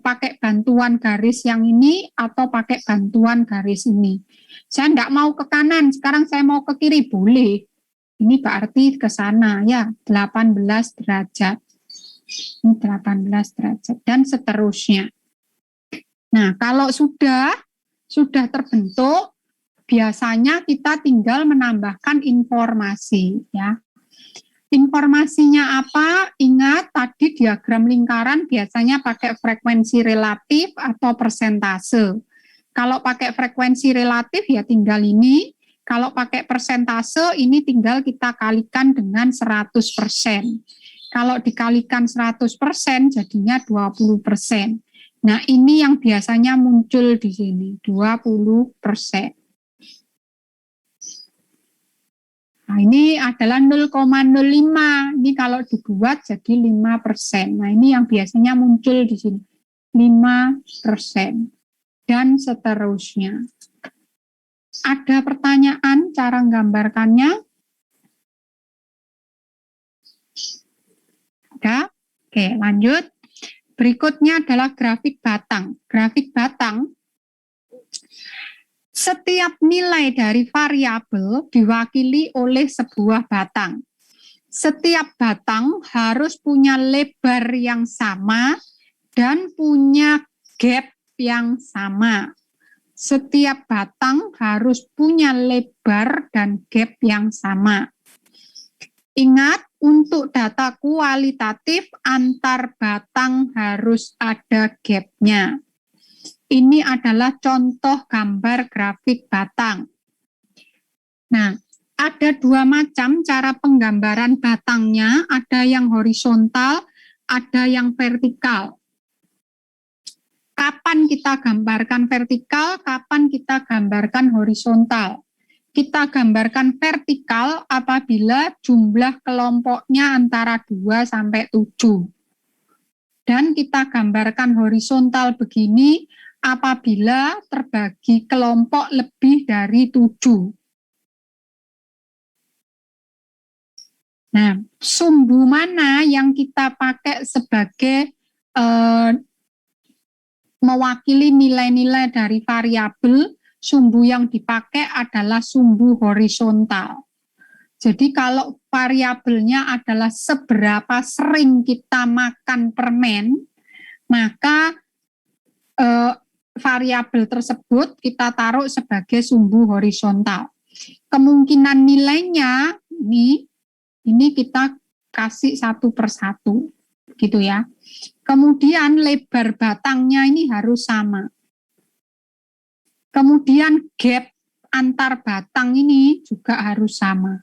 pakai bantuan garis yang ini atau pakai bantuan garis ini. Saya tidak mau ke kanan, sekarang saya mau ke kiri, boleh. Ini berarti ke sana ya, 18 derajat. Ini 18 derajat dan seterusnya. Nah, kalau sudah terbentuk, biasanya kita tinggal menambahkan informasi ya. Informasinya apa? Ingat tadi diagram lingkaran biasanya pakai frekuensi relatif atau persentase. Kalau pakai frekuensi relatif ya tinggal ini. Kalau pakai persentase ini tinggal kita kalikan dengan 100%. Kalau dikalikan 100% jadinya 20%. Nah ini yang biasanya muncul di sini, 20%. Nah, ini adalah 0,05. Ini kalau dibuat jadi 5%. Nah, ini yang biasanya muncul di sini. 5%. Dan seterusnya. Ada pertanyaan cara menggambarkannya? Ada? Oke, lanjut. Berikutnya adalah grafik batang. Grafik batang, setiap nilai dari variabel diwakili oleh sebuah batang. Setiap batang harus punya lebar yang sama dan punya gap yang sama. Setiap batang harus punya lebar dan gap yang sama. Ingat, untuk data kualitatif antar batang harus ada gapnya. Ini adalah contoh gambar grafik batang. Nah, ada dua macam cara penggambaran batangnya, ada yang horizontal, ada yang vertikal. Kapan kita gambarkan vertikal, kapan kita gambarkan horizontal? Kita gambarkan vertikal apabila jumlah kelompoknya antara 2 sampai 7. Dan kita gambarkan horizontal begini apabila terbagi kelompok lebih dari 7. Nah, sumbu mana yang kita pakai sebagai mewakili nilai-nilai dari variabel sumbu yang dipakai adalah sumbu horizontal. Jadi kalau variabelnya adalah seberapa sering kita makan permen, maka variabel tersebut kita taruh sebagai sumbu horizontal. Kemungkinan nilainya ini kita kasih 1/1, gitu ya. Kemudian lebar batangnya ini harus sama. Kemudian gap antar batang ini juga harus sama.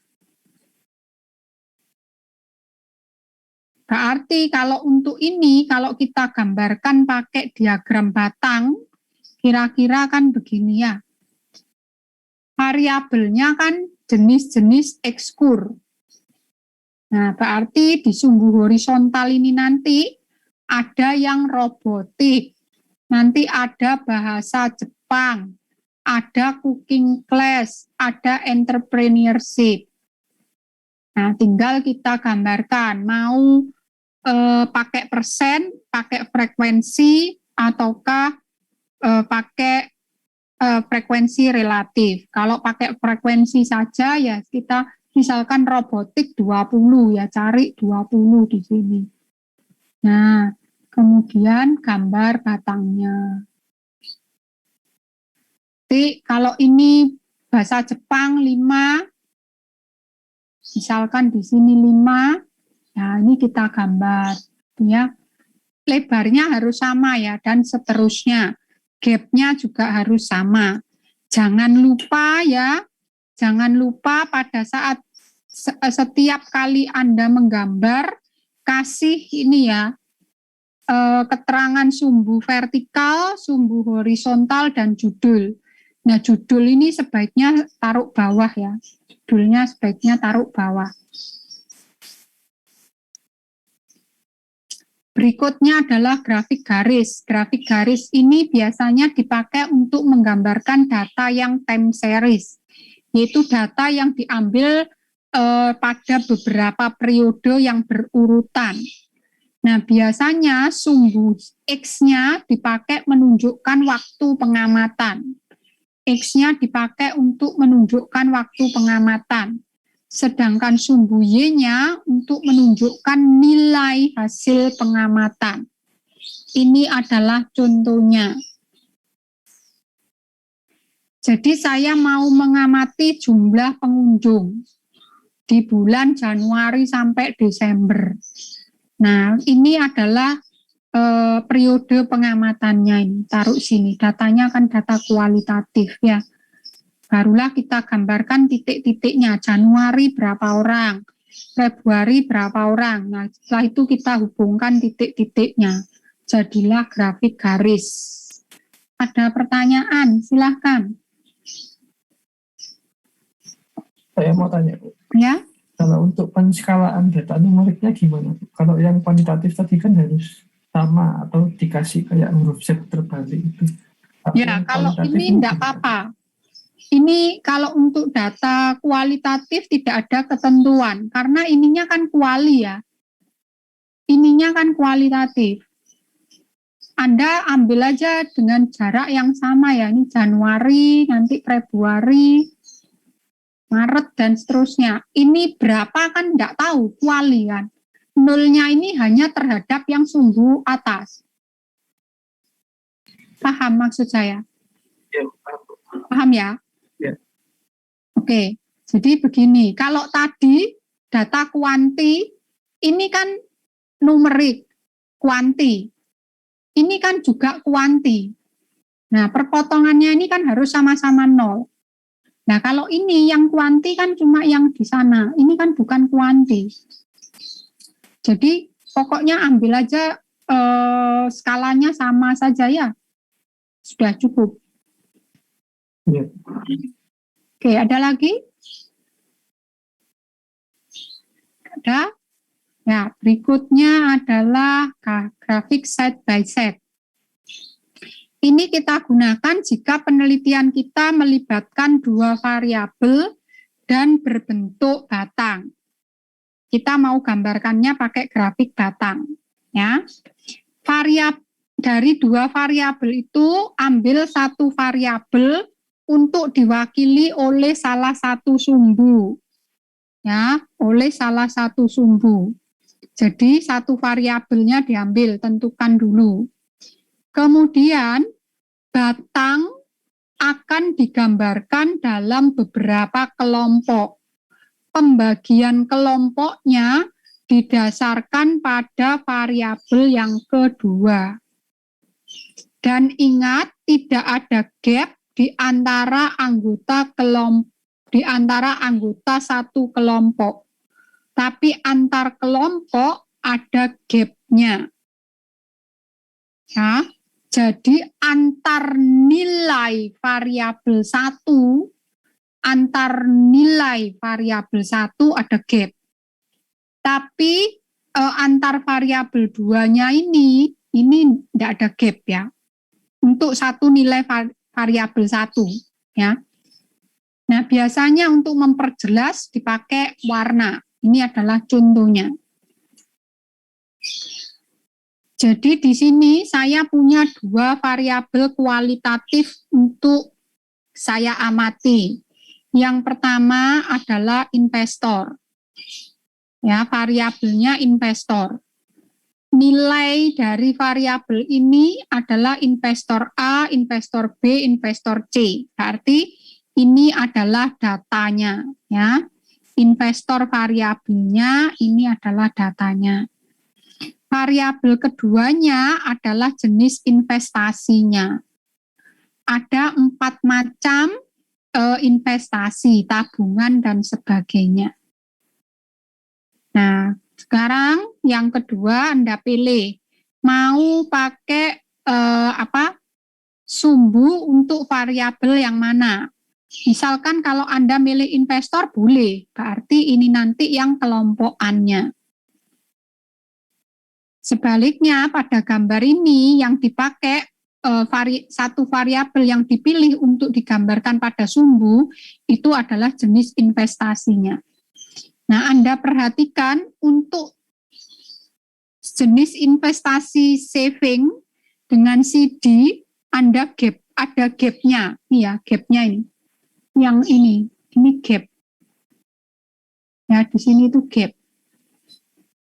Berarti kalau untuk ini, kalau kita gambarkan pakai diagram batang, kira-kira kan begini ya. Variabelnya kan jenis-jenis ekskur. Nah, berarti di sumbu horizontal ini nanti ada yang robotik, nanti ada bahasa Jepang, ada cooking class, ada entrepreneurship. Nah, tinggal kita gambarkan, mau pakai persen, pakai frekuensi, ataukah pakai frekuensi relatif. Kalau pakai frekuensi saja, ya kita misalkan robotik 20, ya cari 20 di sini. Nah, kemudian gambar batangnya. Jadi, kalau ini bahasa Jepang 5, misalkan di sini 5, nah ini kita gambar, ya. Lebarnya harus sama ya, dan seterusnya. Gapnya juga harus sama. Jangan lupa ya, jangan lupa pada saat setiap kali Anda menggambar, kasih ini ya, keterangan sumbu vertikal, sumbu horizontal, dan judul. Nah, judul ini sebaiknya taruh bawah ya. Judulnya sebaiknya taruh bawah. Berikutnya adalah grafik garis. Grafik garis ini biasanya dipakai untuk menggambarkan data yang time series, yaitu data yang diambil pada beberapa periode yang berurutan. Nah, biasanya sumbu X-nya dipakai menunjukkan waktu pengamatan. X-nya dipakai untuk menunjukkan waktu pengamatan. Sedangkan sumbu Y-nya untuk menunjukkan nilai hasil pengamatan. Ini adalah contohnya. Jadi saya mau mengamati jumlah pengunjung di bulan Januari sampai Desember. Nah, ini adalah periode pengamatannya ini. Taruh sini, datanya kan data kualitatif ya. Barulah kita gambarkan titik-titiknya. Januari berapa orang, Februari berapa orang. Nah, setelah itu kita hubungkan titik-titiknya. Jadilah grafik garis. Ada pertanyaan? Silahkan. Saya mau tanya, Bu. Ya. Kalau untuk penskalaan data numeriknya gimana? Kalau yang kuantitatif tadi kan harus sama atau dikasih kayak huruf Z terbalik itu. Ya, kalau ini enggak apa-apa. Ini kalau untuk data kualitatif tidak ada ketentuan, karena ininya kan kuali ya. Ininya kan kualitatif. Anda ambil aja dengan jarak yang sama ya, ini Januari, nanti Februari, Maret, dan seterusnya. Ini berapa kan enggak tahu, kuali kan. Nolnya ini hanya terhadap yang sumbu atas. Paham maksud saya? Ya, paham ya? Ya. Oke, jadi begini, kalau tadi data kuanti, ini kan numerik, kuanti. Ini kan juga kuanti. Nah, perpotongannya ini kan harus sama-sama 0. Nah, kalau ini yang kuanti kan cuma yang di sana, ini kan bukan kuanti. Jadi, pokoknya ambil aja skalanya sama saja ya. Sudah cukup. Ya. Oke, ada lagi? Ada? Ya, berikutnya adalah grafik side by side. Ini kita gunakan jika penelitian kita melibatkan dua variabel dan berbentuk batang. Kita mau gambarkannya pakai grafik batang. Ya. Dari dua variabel itu, ambil satu variabel untuk diwakili oleh salah satu sumbu. Ya, oleh salah satu sumbu. Jadi satu variabelnya diambil, tentukan dulu. Kemudian batang akan digambarkan dalam beberapa kelompok. Pembagian kelompoknya didasarkan pada variabel yang kedua. Dan ingat, tidak ada gap di antara anggota satu kelompok. Tapi antar kelompok ada gap-nya. Ya, jadi antar nilai variabel satu ada gap. Tapi antar variabel duanya ini tidak ada gap ya. Untuk satu nilai variabel satu ya. Nah, biasanya untuk memperjelas dipakai warna. Ini adalah contohnya. Jadi di sini saya punya dua variabel kualitatif untuk saya amati. Yang pertama adalah investor. Ya, variabelnya investor. Nilai dari variabel ini adalah investor A, investor B, investor C. Berarti ini adalah datanya, ya. Investor variabelnya ini adalah datanya. Variabel keduanya adalah jenis investasinya. Ada 4 macam investasi, tabungan, dan sebagainya. Nah, sekarang yang kedua Anda pilih. Mau pakai sumbu untuk variabel yang mana? Misalkan kalau Anda milih investor boleh, berarti ini nanti yang kelompokannya. Sebaliknya pada gambar ini yang dipakai satu variabel yang dipilih untuk digambarkan pada sumbu itu adalah jenis investasinya. Nah, Anda perhatikan untuk jenis investasi saving dengan CD ada gap-nya. Nih ya, gap-nya ini. Yang ini gap. Ya, di sini itu gap.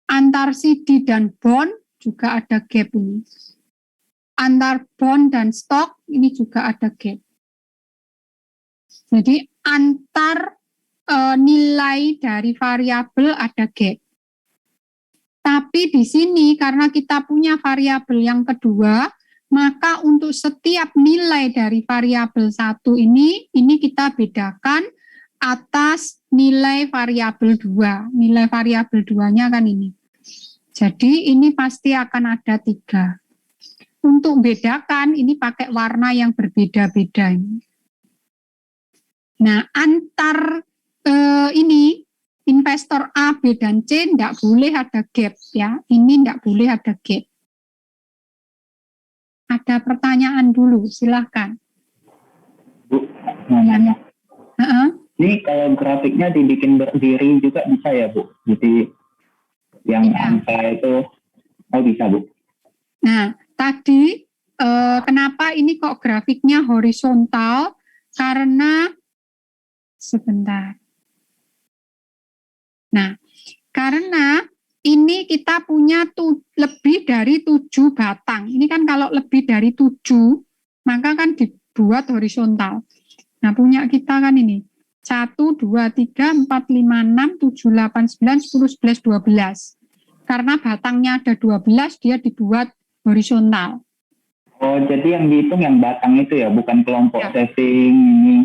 Antar CD dan bond juga ada gap ini. Antar bond dan stok ini juga ada gap. Jadi antar nilai dari variabel ada gap. Tapi di sini karena kita punya variabel yang kedua, maka untuk setiap nilai dari variabel satu ini kita bedakan atas nilai variabel 2. Nilai variabel 2-nya kan ini. Jadi ini pasti akan ada 3. Untuk bedakan ini pakai warna yang berbeda-beda ini. Nah, antar ini investor A, B, dan C tidak boleh ada gap ya. Ini tidak boleh ada gap. Ada pertanyaan dulu, silahkan. Bu, namanya. Ini kalau grafiknya dibikin berdiri juga bisa ya, Bu? Jadi yang angka itu, bisa, Bu. Nah, tadi kenapa ini kok grafiknya horizontal? Karena, sebentar. Nah, karena ini kita punya lebih dari 7 batang. Ini kan kalau lebih dari 7, maka kan dibuat horizontal. Nah, punya kita kan ini. 1, 2, 3, 4, 5, 6, 7, 8, 9, 10, 11, 12. Karena batangnya ada 12, dia dibuat horizontal. Oh, jadi yang dihitung yang batang itu ya, bukan kelompok saving ini.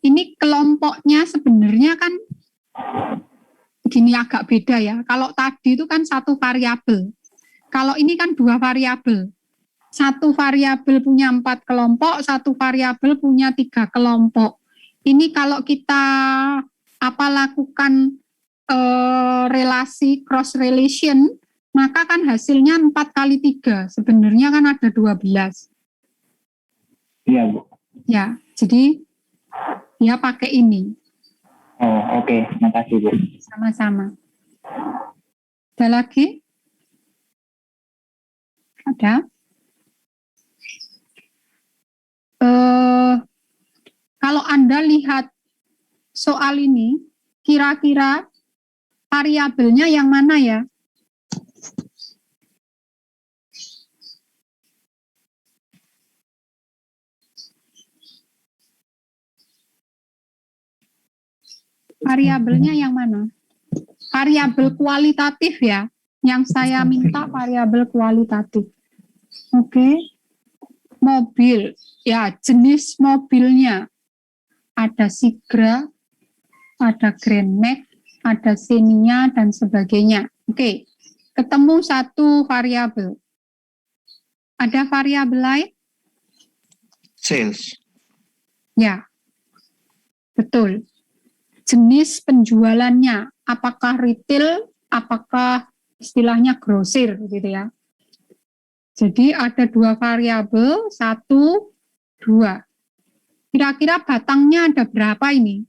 Ini kelompoknya sebenarnya kan gini agak beda ya. Kalau tadi itu kan satu variabel. Kalau ini kan 2 variabel. Satu variabel punya 4 kelompok, satu variabel punya 3 kelompok. Ini kalau kita lakukan relasi cross relation, maka kan hasilnya 4 kali 3. Sebenarnya kan ada 12. Iya, Bu. Ya, jadi dia pakai ini. Oh, oke. Makasih, Bu. Sama-sama. Ada lagi? Ada? Kalau Anda lihat soal ini, kira-kira variabelnya yang mana ya? Variabelnya yang mana? Variabel kualitatif ya. Yang saya minta variabel kualitatif. Oke. Mobil. Ya, jenis mobilnya. Ada Sigra, ada Grand Max, ada Xenia, dan sebagainya. Oke. Ketemu satu variabel. Ada variabel lain? Sales. Ya. Betul. Jenis penjualannya, apakah retail, apakah istilahnya grosir gitu ya. Jadi ada dua variabel, 1, 2. Kira-kira batangnya ada berapa ini?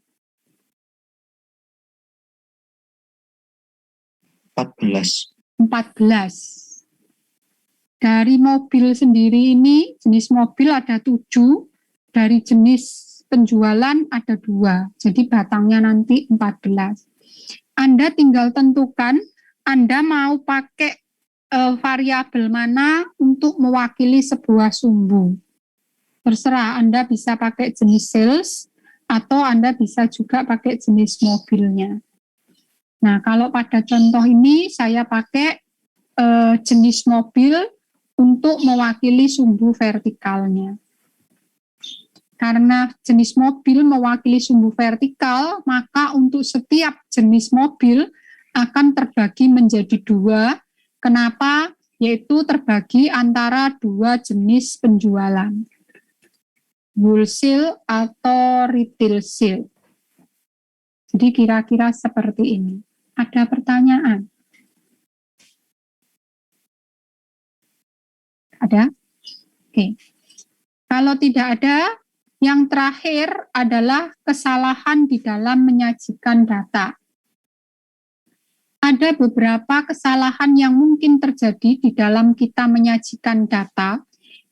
14. 14. Dari mobil sendiri ini, jenis mobil ada 7, dari jenis penjualan ada 2, jadi batangnya nanti 14. Anda tinggal tentukan Anda mau pakai variabel mana untuk mewakili sebuah sumbu. Terserah, Anda bisa pakai jenis sales atau Anda bisa juga pakai jenis mobilnya. Nah, kalau pada contoh ini saya pakai jenis mobil untuk mewakili sumbu vertikalnya. Karena jenis mobil mewakili sumbu vertikal, maka untuk setiap jenis mobil akan terbagi menjadi 2. Kenapa? Yaitu terbagi antara 2 jenis penjualan. Wholesale atau retail sale. Jadi kira-kira seperti ini. Ada pertanyaan? Ada? Oke. Kalau tidak ada, yang terakhir adalah kesalahan di dalam menyajikan data. Ada beberapa kesalahan yang mungkin terjadi di dalam kita menyajikan data.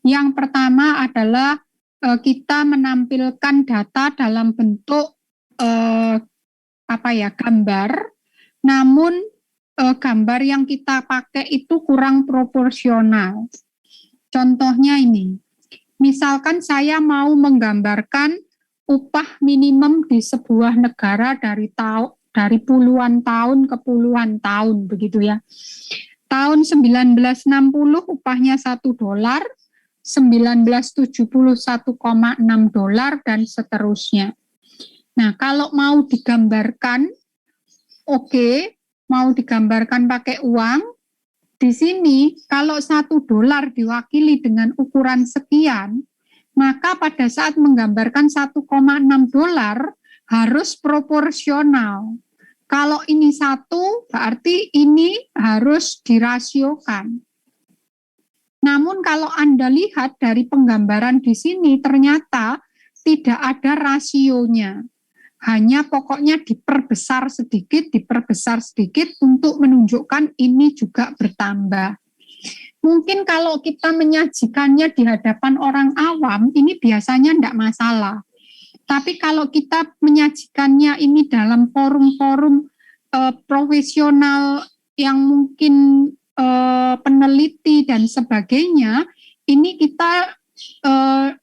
Yang pertama adalah kita menampilkan data dalam bentuk gambar, namun gambar yang kita pakai itu kurang proporsional. Contohnya ini. Misalkan saya mau menggambarkan upah minimum di sebuah negara dari puluhan tahun ke puluhan tahun, begitu ya. Tahun 1960 upahnya $1, 1970 $1,6 dan seterusnya. Nah, kalau mau digambarkan, mau digambarkan pakai uang, di sini, kalau $1 diwakili dengan ukuran sekian, maka pada saat menggambarkan $1,6 harus proporsional. Kalau ini 1, berarti ini harus dirasiokan. Namun kalau Anda lihat dari penggambaran di sini, ternyata tidak ada rasionya. Hanya pokoknya diperbesar sedikit untuk menunjukkan ini juga bertambah. Mungkin kalau kita menyajikannya di hadapan orang awam, ini biasanya tidak masalah. Tapi kalau kita menyajikannya ini dalam forum-forum profesional yang mungkin peneliti dan sebagainya, ini kita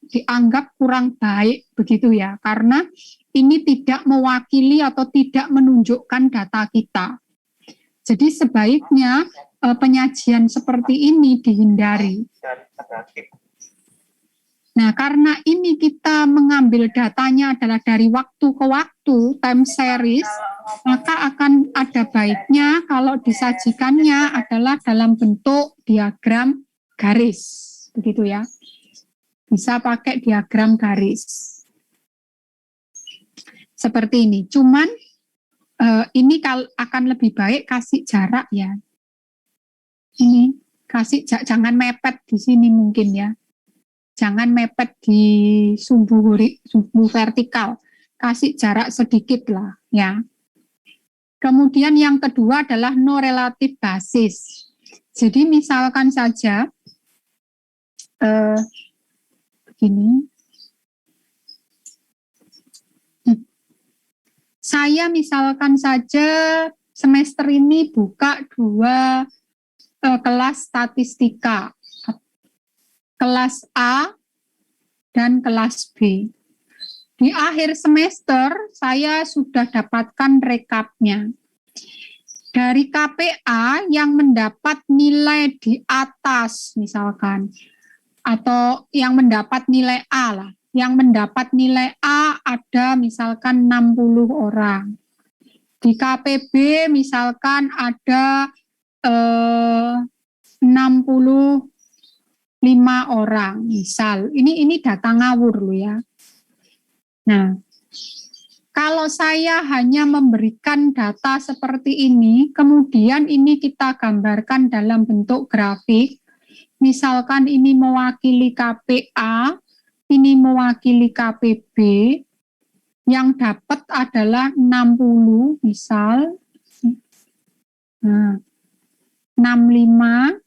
dianggap kurang baik begitu ya, karena ini tidak mewakili atau tidak menunjukkan data kita. Jadi sebaiknya penyajian seperti ini dihindari. Nah, karena ini kita mengambil datanya adalah dari waktu ke waktu, time series, maka akan ada baiknya kalau disajikannya adalah dalam bentuk diagram garis, begitu ya. Bisa pakai diagram garis. Seperti ini, cuman ini akan lebih baik kasih jarak ya. Ini kasih jangan mepet di sini mungkin ya. Jangan mepet di sumbu vertikal. Kasih jarak sedikit lah ya. Kemudian yang kedua adalah no relative basis. Jadi misalkan saja begini. saya misalkan saja semester ini buka 2 kelas statistika, kelas A dan kelas B. Di akhir semester saya sudah dapatkan rekapnya. Dari KPA yang mendapat nilai di atas misalkan, atau yang mendapat nilai A lah, yang mendapat nilai A ada misalkan 60 orang. Di KPB misalkan ada 65 orang misal. Ini data ngawur loh ya. Nah, kalau saya hanya memberikan data seperti ini, kemudian ini kita gambarkan dalam bentuk grafik. Misalkan ini mewakili KPA, ini mewakili KPB, yang dapat adalah 60 misal. Nah, 65,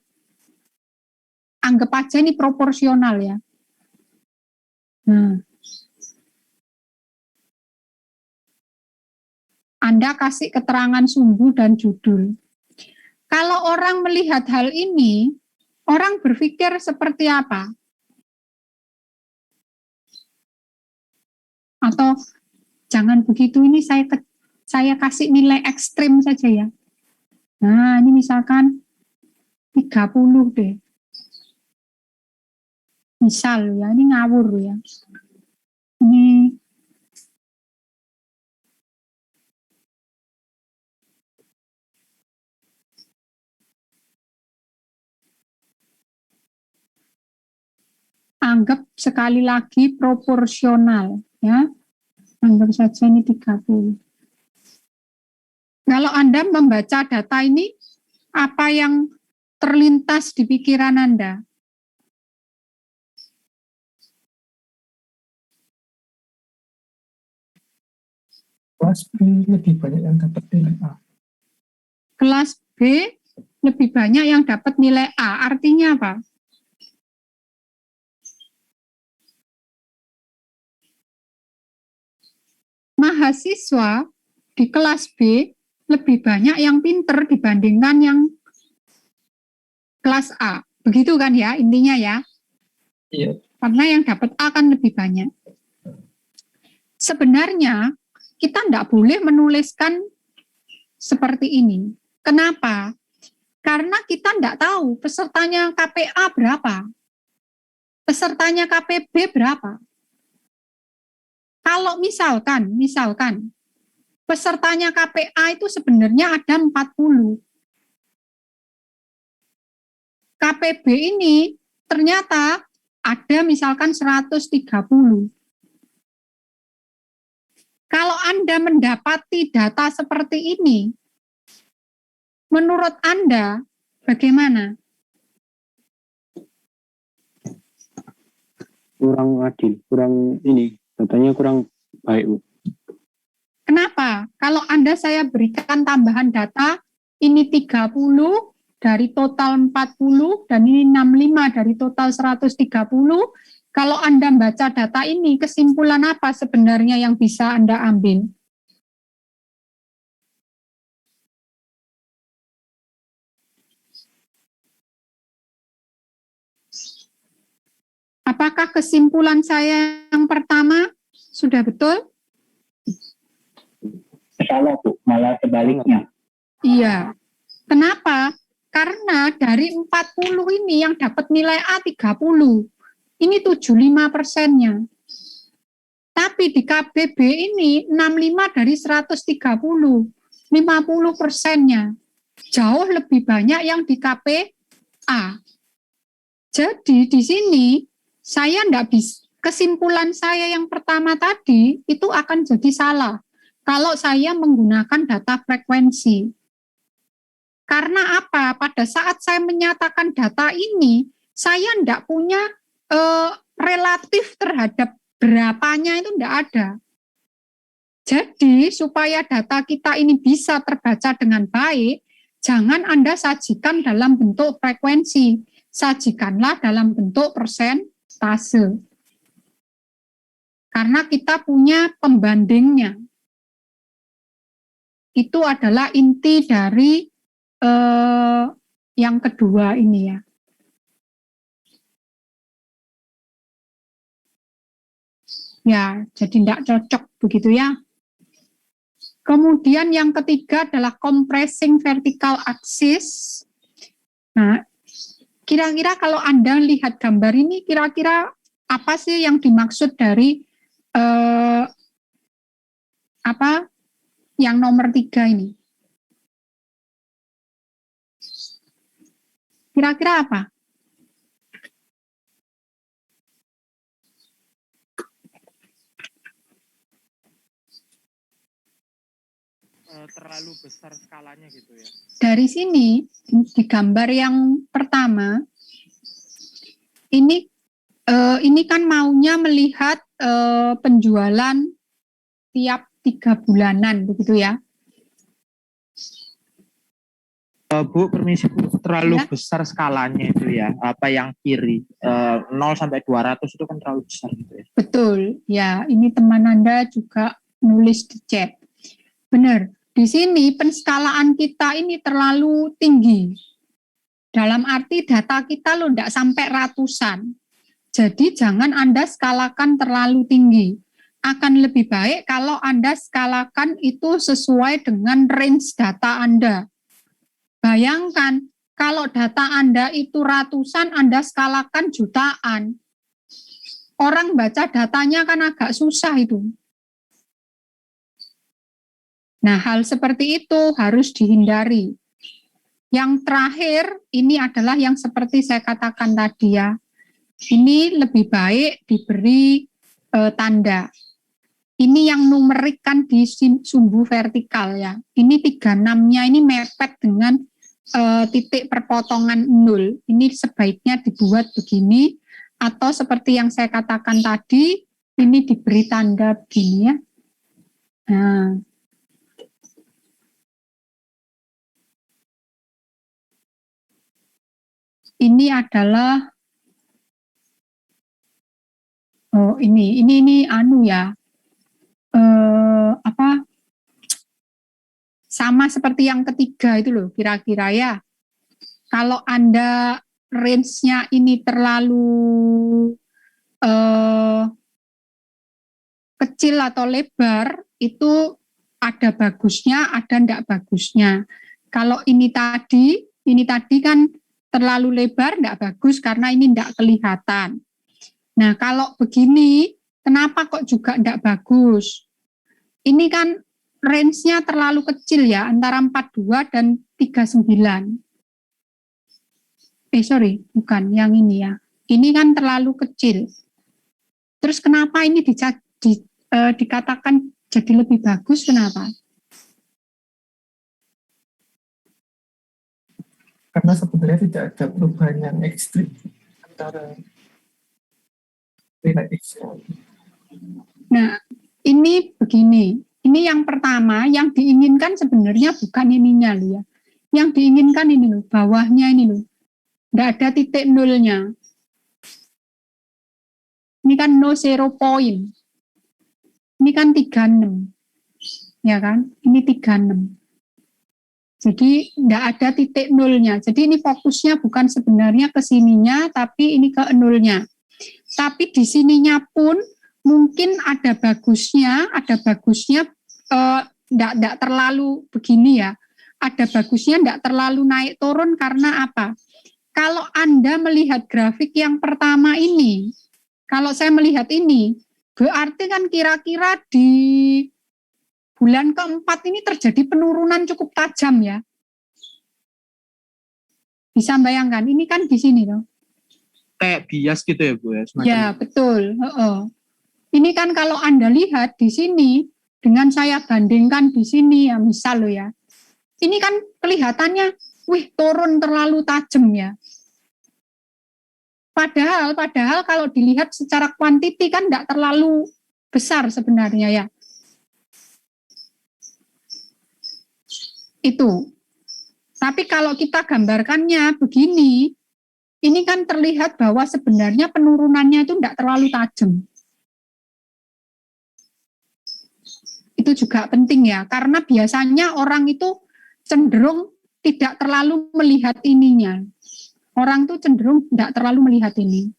anggap aja ini proporsional ya. Nah, Anda kasih keterangan sumbu dan judul. Kalau orang melihat hal ini, orang berpikir seperti apa? Atau jangan begitu, ini saya kasih nilai ekstrim saja ya. Nah, ini misalkan 30 deh. Misal ya, ini ngawur ya. Ini anggap sekali lagi proporsional ya. Anggap saja ini 30. Kalau Anda membaca data ini, apa yang terlintas di pikiran Anda? Kelas B lebih banyak yang dapat nilai A. Kelas B lebih banyak yang dapat nilai A. Artinya apa? Mahasiswa di kelas B lebih banyak yang pinter dibandingkan yang kelas A. Begitu kan ya intinya ya? Iya. Karena yang dapat A kan lebih banyak. Sebenarnya kita tidak boleh menuliskan seperti ini. Kenapa? Karena kita tidak tahu pesertanya KPA berapa, pesertanya KPB berapa. Kalau misalkan pesertanya KPA itu sebenarnya ada 40. KPB ini ternyata ada misalkan 130. Kalau Anda mendapati data seperti ini, menurut Anda bagaimana? Kurang adil, datanya kurang baik, Bu. Kenapa? Kalau saya berikan tambahan data, ini 30 dari total 40, dan ini 65 dari total 130, kalau Anda baca data ini, kesimpulan apa sebenarnya yang bisa Anda ambil? Apakah kesimpulan saya yang pertama sudah betul? Salah, Bu. Malah sebaliknya. Iya. Kenapa? Karena dari 40 ini yang dapat nilai A 30. Ini 75%-nya. Tapi di KBB ini 65 dari 130. 50%-nya. Jauh lebih banyak yang di KPA. Jadi di sini saya tidak bisa, kesimpulan saya yang pertama tadi itu akan jadi salah kalau saya menggunakan data frekuensi. Karena apa? Pada saat saya menyatakan data ini, saya tidak punya relatif terhadap berapanya, itu tidak ada. Jadi supaya data kita ini bisa terbaca dengan baik, jangan Anda sajikan dalam bentuk frekuensi, sajikanlah dalam bentuk persentase. Karena kita punya pembandingnya. itu adalah inti dari yang kedua ini ya. Ya, jadi tidak cocok begitu ya. Kemudian yang ketiga adalah compressing vertical axis. Nah, kira-kira kalau Anda lihat gambar ini, kira-kira apa sih yang dimaksud dari apa yang nomor 3 ini? Kira-kira apa? Terlalu besar skalanya gitu ya. Dari sini, di gambar yang pertama, ini kan maunya melihat penjualan tiap 3 bulanan, begitu ya? Bu, permisi Bu, terlalu Ya. besar skalanya itu ya. Apa yang kiri 0 sampai 200 itu kan terlalu besar gitu ya. Betul, ya. Ini teman Anda juga nulis di chat. Benar. Di sini penskalaan kita ini terlalu tinggi. Dalam arti data kita loh tidak sampai ratusan. Jadi jangan Anda skalakan terlalu tinggi. Akan lebih baik kalau Anda skalakan itu sesuai dengan range data Anda. Bayangkan kalau data Anda itu ratusan, Anda skalakan jutaan. Orang baca datanya kan agak susah itu. Nah, hal seperti itu harus dihindari. Yang terakhir, ini adalah yang seperti saya katakan tadi ya. Ini lebih baik diberi tanda. Ini yang numerik kan di sumbu vertikal ya. Ini 36-nya ini mepet dengan titik perpotongan 0. Ini sebaiknya dibuat begini. Atau seperti yang saya katakan tadi, ini diberi tanda begini ya. Nah, ini adalah ini anu ya. Apa? Sama seperti yang ketiga itu loh, kira-kira ya. Kalau Anda range-nya ini terlalu kecil atau lebar, itu ada bagusnya, ada enggak bagusnya. Kalau ini tadi kan terlalu lebar, enggak bagus karena ini enggak kelihatan. Nah, kalau begini, kenapa kok juga enggak bagus? Ini kan range-nya terlalu kecil ya, antara 42 dan 39. Sorry, bukan yang ini ya. Ini kan terlalu kecil. Terus kenapa ini dikatakan jadi lebih bagus, kenapa? Karena sebenarnya tidak ada perubahan yang ekstrim antara nilai X-nya. Nah, ini begini. Ini yang pertama, yang diinginkan sebenarnya bukan ininya loh ya. Yang diinginkan ini loh, bawahnya ini loh. Nggak ada titik nolnya. Ini kan no zero point. Ini kan 36. Ya kan? Ini 36. Jadi nggak ada titik nolnya. Jadi ini fokusnya bukan sebenarnya ke sininya, tapi ini ke nolnya. Tapi di sininya pun mungkin ada bagusnya nggak terlalu begini ya. Ada bagusnya nggak terlalu naik turun karena apa? Kalau Anda melihat grafik yang pertama ini, kalau saya melihat ini, berarti kan kira-kira di bulan keempat ini terjadi penurunan cukup tajam ya. Bisa bayangkan, ini kan di sini loh. Kayak bias gitu ya Bu ya? Ya, betul. Ini kan kalau Anda lihat di sini, dengan saya bandingkan di sini ya, misal loh ya. Ini kan kelihatannya, wih turun terlalu tajam ya. Padahal kalau dilihat secara kuantiti kan tidak terlalu besar sebenarnya ya. Itu. Tapi kalau kita gambarkannya begini, ini kan terlihat bahwa sebenarnya penurunannya itu tidak terlalu tajam. Itu Itu juga penting ya, karena biasanya orang itu cenderung tidak terlalu melihat ininya. Orang tuh cenderung tidak terlalu melihat ini.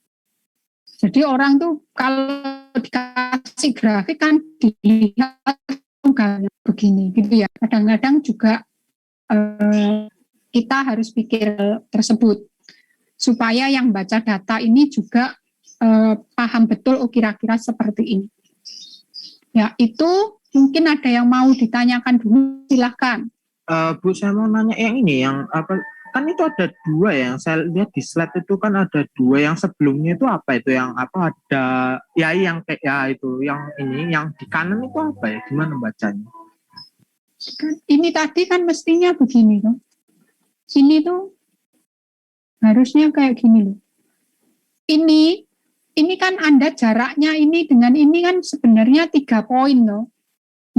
Jadi orang tuh kalau dikasih grafik kan dilihat begini gitu ya. Kadang-kadang juga kita harus pikir tersebut supaya yang baca data ini juga paham betul kira-kira seperti ini. Ya, itu mungkin ada yang mau ditanyakan dulu, silahkan. Bu, saya mau nanya yang ini, yang apa? Kan itu ada dua ya, yang saya lihat di slide itu kan ada dua. Yang sebelumnya itu apa itu? Yang apa ada? Ya, yang kayak ya itu, yang ini, yang di kanan itu apa ya? Gimana bacanya? Ini tadi kan mestinya begini loh. Ini tuh harusnya kayak gini loh. Ini kan Anda jaraknya ini dengan ini kan sebenarnya 3 poin loh.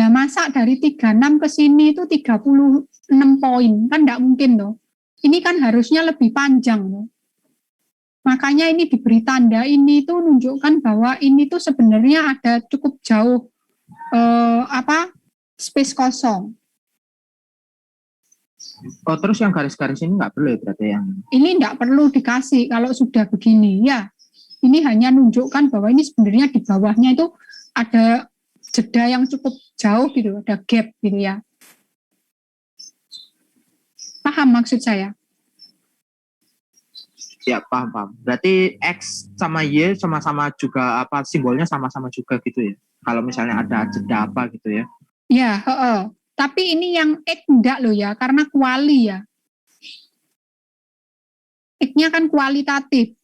Nah, masa dari 36 ke sini itu 36 poin, kan enggak mungkin loh. Ini kan harusnya lebih panjang loh. Makanya ini diberi tanda ini tuh menunjukkan bahwa ini tuh sebenarnya ada cukup jauh space kosong. Oh, terus yang garis-garis ini nggak perlu ya berarti yang ini enggak perlu dikasih kalau sudah begini ya. Ini hanya menunjukkan bahwa ini sebenarnya di bawahnya itu ada jeda yang cukup jauh gitu, ada gap gitu ya. Paham maksud saya? ya paham. Berarti X sama Y sama-sama juga apa simbolnya sama-sama juga gitu ya. Kalau misalnya ada jeda apa gitu ya. Ya, tapi ini yang X enggak loh ya, karena kuali ya. X-nya kan kualitatif.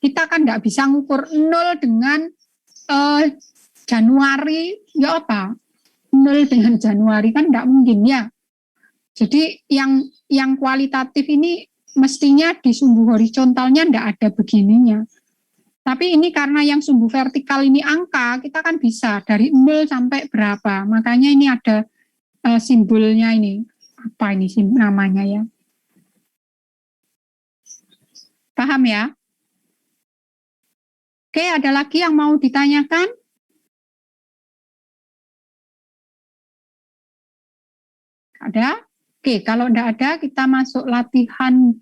Kita kan enggak bisa ngukur 0 dengan Januari, ya apa? 0 dengan Januari kan enggak mungkin ya. Jadi yang kualitatif ini mestinya di sumbu horizontalnya enggak ada begininya. Tapi ini karena yang sumbu vertikal ini angka, kita kan bisa dari 0 sampai berapa. Makanya ini ada simbolnya ini. Apa ini namanya ya? Paham ya? Oke, ada lagi yang mau ditanyakan? Ada? Oke, kalau enggak ada, kita masuk latihan.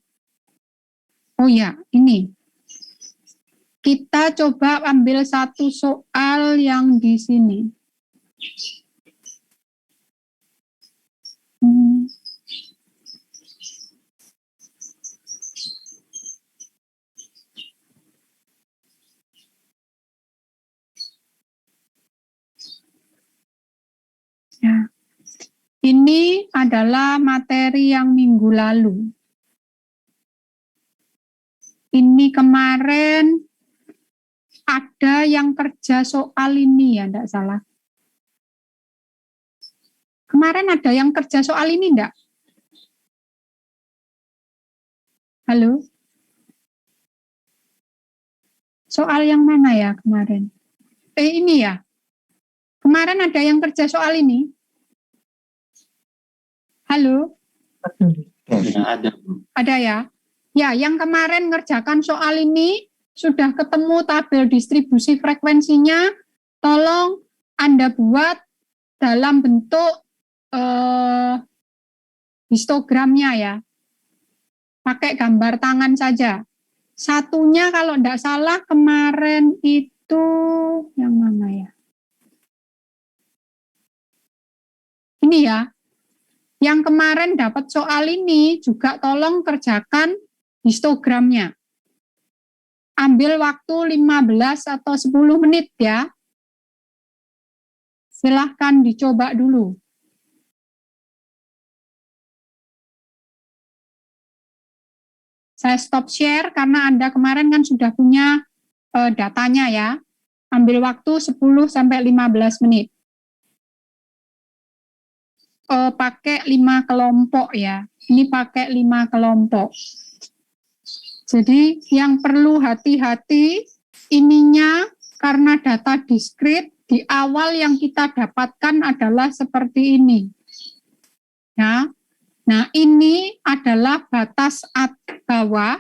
Oh ya, ini. Kita coba ambil satu soal yang di sini. Ya. Ini adalah materi yang minggu lalu. Ini kemarin ada yang kerja soal ini ya, enggak salah. Kemarin ada yang kerja soal ini enggak? Halo? Soal yang mana ya kemarin? Ini ya. Kemarin ada yang kerja soal ini? Halo? Ada. Ada ya? Ya, yang kemarin ngerjakan soal ini sudah ketemu tabel distribusi frekuensinya, tolong Anda buat dalam bentuk histogramnya ya. Pakai gambar tangan saja. Satunya kalau tidak salah kemarin itu yang mana ya? Ini ya. Yang kemarin dapat soal ini juga tolong kerjakan histogramnya. Ambil waktu 15 atau 10 menit ya. Silahkan dicoba dulu. Saya stop share karena Anda kemarin kan sudah punya datanya ya. Ambil waktu 10 sampai 15 menit. Pakai 5 kelompok ya. Ini pakai 5 kelompok. Jadi yang perlu hati-hati ininya karena data diskrit di awal yang kita dapatkan adalah seperti ini. Ya. Nah, ini adalah batas bawah,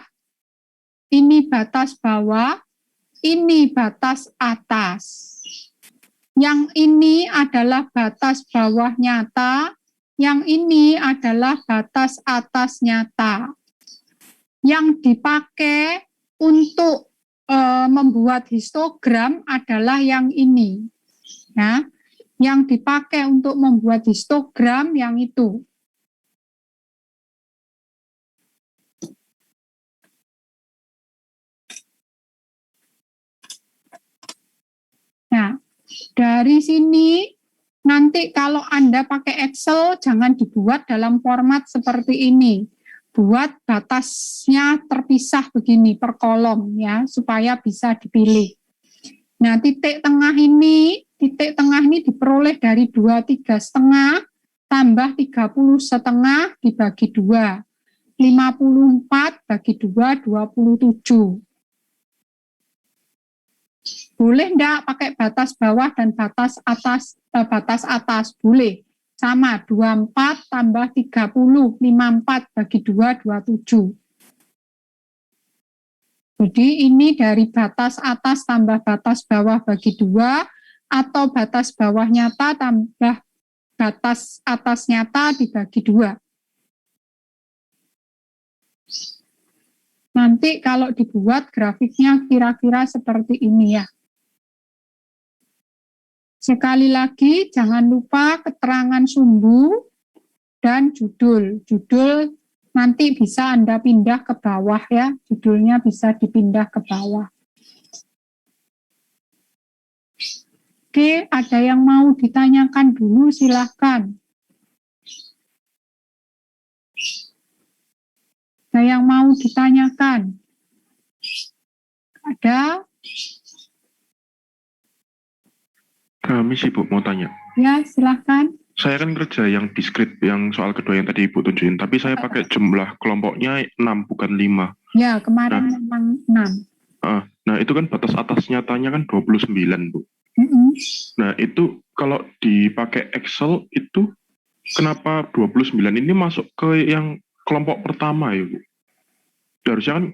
ini batas bawah, ini batas atas. Yang ini adalah batas bawah nyata, yang ini adalah batas atas nyata. Yang dipakai untuk membuat histogram adalah yang ini. Ya. Yang dipakai untuk membuat histogram yang itu. Nah, dari sini nanti kalau Anda pakai Excel jangan dibuat dalam format seperti ini. Buat batasnya terpisah begini per kolom ya, supaya bisa dipilih. Nah, titik tengah ini diperoleh dari 23,5 tambah 30 setengah dibagi 2. 54 bagi 2, 27. Boleh enggak pakai batas bawah dan batas atas? Boleh. Sama, 24 tambah 30, 54 bagi 2, 27. Jadi ini dari batas atas tambah batas bawah bagi 2, atau batas bawah nyata tambah batas atas nyata dibagi 2. Nanti kalau dibuat grafiknya kira-kira seperti ini ya. Sekali lagi, jangan lupa keterangan sumbu dan judul. Judul nanti bisa Anda pindah ke bawah ya. Judulnya bisa dipindah ke bawah. Oke, ada yang mau ditanyakan dulu, silahkan. Ada yang mau ditanyakan? Ada? Kami sih Bu mau tanya. Ya, silahkan. Saya kan kerja yang diskrit, yang soal kedua yang tadi Ibu tunjukin, tapi saya pakai jumlah kelompoknya 6 bukan 5. Ya, kemarin memang 6. Nah itu kan batas atas nyatanya kan 29 Bu. Nah itu kalau dipakai Excel itu kenapa 29 ini masuk ke yang kelompok pertama ya Bu? Harusnya kan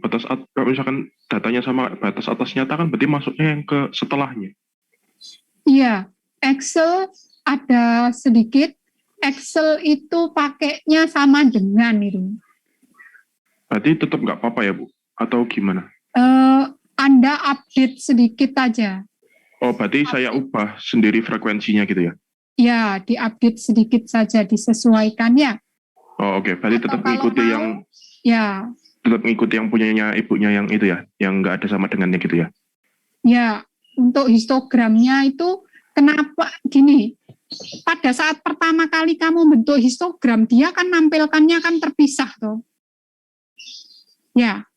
kalau misalkan datanya sama batas atas nyata kan berarti masuknya yang ke setelahnya. Iya, Excel ada sedikit. Excel itu pakainya sama dengan itu. Berarti tetap nggak apa-apa ya Bu? Atau gimana? Anda update sedikit aja. Oh, berarti saya ubah sendiri frekuensinya gitu ya? Ya, diupdate sedikit saja, disesuaikan ya. Oh, oke. Berarti tetap mengikuti yang... Ya. Tetap mengikuti yang punyanya ibunya yang itu ya? Yang nggak ada sama dengannya gitu ya? Ya, untuk histogramnya itu kenapa gini, pada saat pertama kali kamu bentuk histogram, dia kan nampilkannya kan terpisah toh. Ya,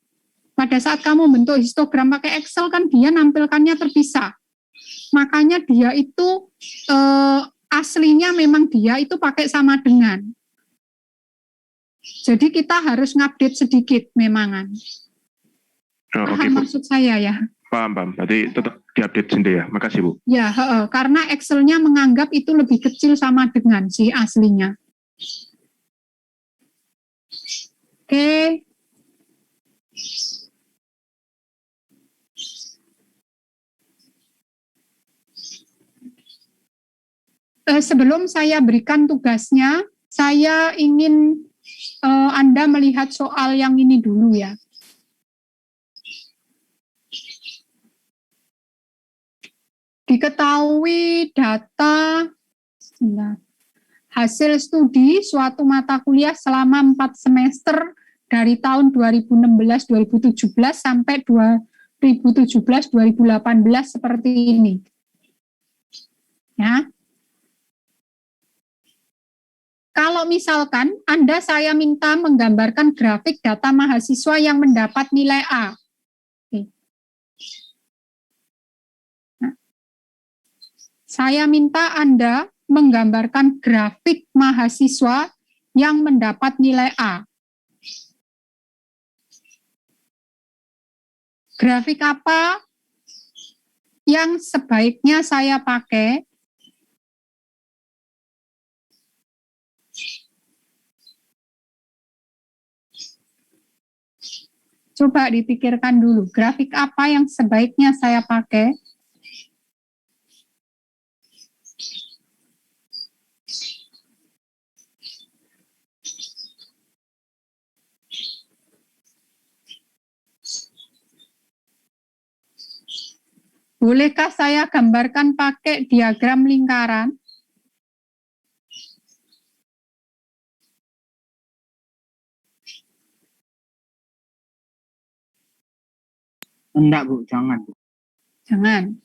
pada saat kamu bentuk histogram pakai Excel kan dia nampilkannya terpisah. Makanya dia itu aslinya memang dia itu pakai sama dengan. Jadi kita harus ngupdate sedikit memangan. Paham maksud saya ya? Paham. Berarti tetap diupdate sendiri ya. Makasih Bu. Ya, karena Excel-nya menganggap itu lebih kecil sama dengan si aslinya. Oke. Sebelum saya berikan tugasnya, saya ingin Anda melihat soal yang ini dulu ya. Diketahui data hasil studi suatu mata kuliah selama 4 semester dari tahun 2016-2017 sampai 2017-2018 seperti ini. Ya. Kalau misalkan saya minta menggambarkan grafik data mahasiswa yang mendapat nilai A. Saya minta Anda menggambarkan grafik mahasiswa yang mendapat nilai A. Grafik apa yang sebaiknya saya pakai? Coba dipikirkan dulu, grafik apa yang sebaiknya saya pakai? Bolehkah saya gambarkan pakai diagram lingkaran? Enggak Bu, jangan. Jangan.